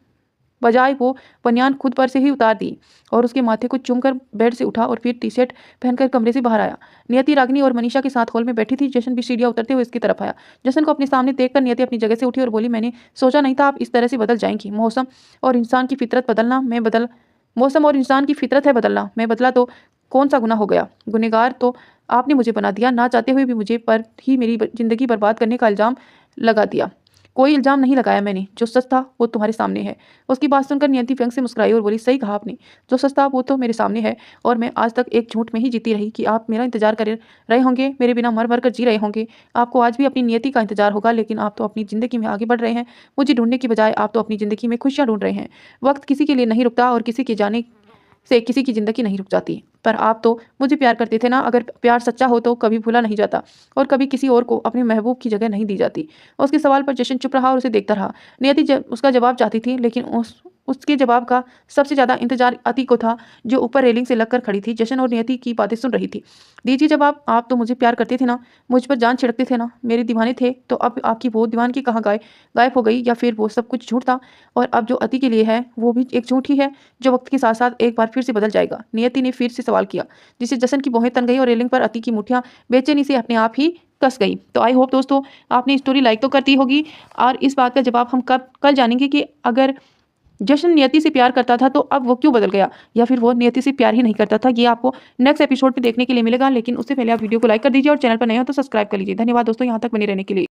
बजाय वो बनियान खुद पर से ही उतार दी और उसके माथे को चूमकर बेड से उठा और फिर टी शर्ट पहनकर कमरे से बाहर आया। नियति, रागिनी और मनीषा के साथ हॉल में बैठी थी। जशन भी सीढ़ियां उतरते हुए इसकी तरफ आया। जशन को अपने सामने देखकर नियति अपनी जगह से उठी और बोली, मैंने सोचा नहीं था आप इस तरह से बदल जाएंगी। मौसम और इंसान की फितरत है बदलना, मैं बदला तो कौन सा गुनाह हो गया? गुनहगार तो आपने मुझे बना दिया, ना चाहते हुए भी मुझे पर ही मेरी जिंदगी बर्बाद करने का इल्जाम लगा दिया। कोई इल्जाम नहीं लगाया मैंने, जो सच था वो तुम्हारे सामने है। उसकी बात सुनकर नियति व्यंग से मुस्कुराई और बोली, सही कहा आपने, जो सच था वो तो मेरे सामने है और मैं आज तक एक झूठ में ही जीती रही कि आप मेरा इंतजार कर रहे होंगे, मेरे बिना मर मर कर जी रहे होंगे। आपको आज भी अपनी नियति का इंतजार होगा, लेकिन आप तो अपनी ज़िंदगी में आगे बढ़ रहे हैं। मुझे ढूंढने की बजाय आप तो अपनी ज़िंदगी में खुशियाँ ढूंढ रहे हैं। वक्त किसी के लिए नहीं रुकता और किसी के जाने से किसी की ज़िंदगी नहीं रुक जाती। पर आप तो मुझे प्यार करते थे ना, अगर प्यार सच्चा हो तो कभी भूला नहीं जाता और कभी किसी और को अपने महबूब की जगह नहीं दी जाती। उसके सवाल पर जशन चुप रहा और उसे देखता रहा। नियति उसका जवाब चाहती थी, लेकिन उसके जवाब का सबसे ज़्यादा इंतजार अति को था, जो ऊपर रेलिंग से लगकर खड़ी थी। जशन और नियति की बातें सुन रही थी। दीजिए जवाब, आप तो मुझे प्यार करते थे ना, मुझ पर जान छिड़कते थे ना, मेरे दीवाने थे, तो अब आपकी वो दीवानगी कहाँ गायब हो गई, या फिर वो सब कुछ झूठ था और अब जो अति के लिए है वो भी एक झूठ ही है जो वक्त के साथ साथ एक बार फिर से बदल जाएगा? नियति ने फिर से सवाल किया, जिससे जशन की भौहें तन गई और रेलिंग पर अति की मुठ्ठियां बेचैनी से अपने आप ही कस गई। तो आई होप दोस्तों आपने स्टोरी लाइक तो करती होगी और इस बात का जवाब हम कल जानेंगे कि अगर जशन नियति से प्यार करता था तो अब वो क्यों बदल गया, या फिर वो नियति से प्यार ही नहीं करता था। ये आपको नेक्स्ट एपिसोड में देखने के लिए मिलेगा, लेकिन उससे पहले आप वीडियो को लाइक कर दीजिए और चैनल पर नए हो तो सब्सक्राइब कर लीजिए। धन्यवाद दोस्तों यहाँ तक बने रहने के लिए।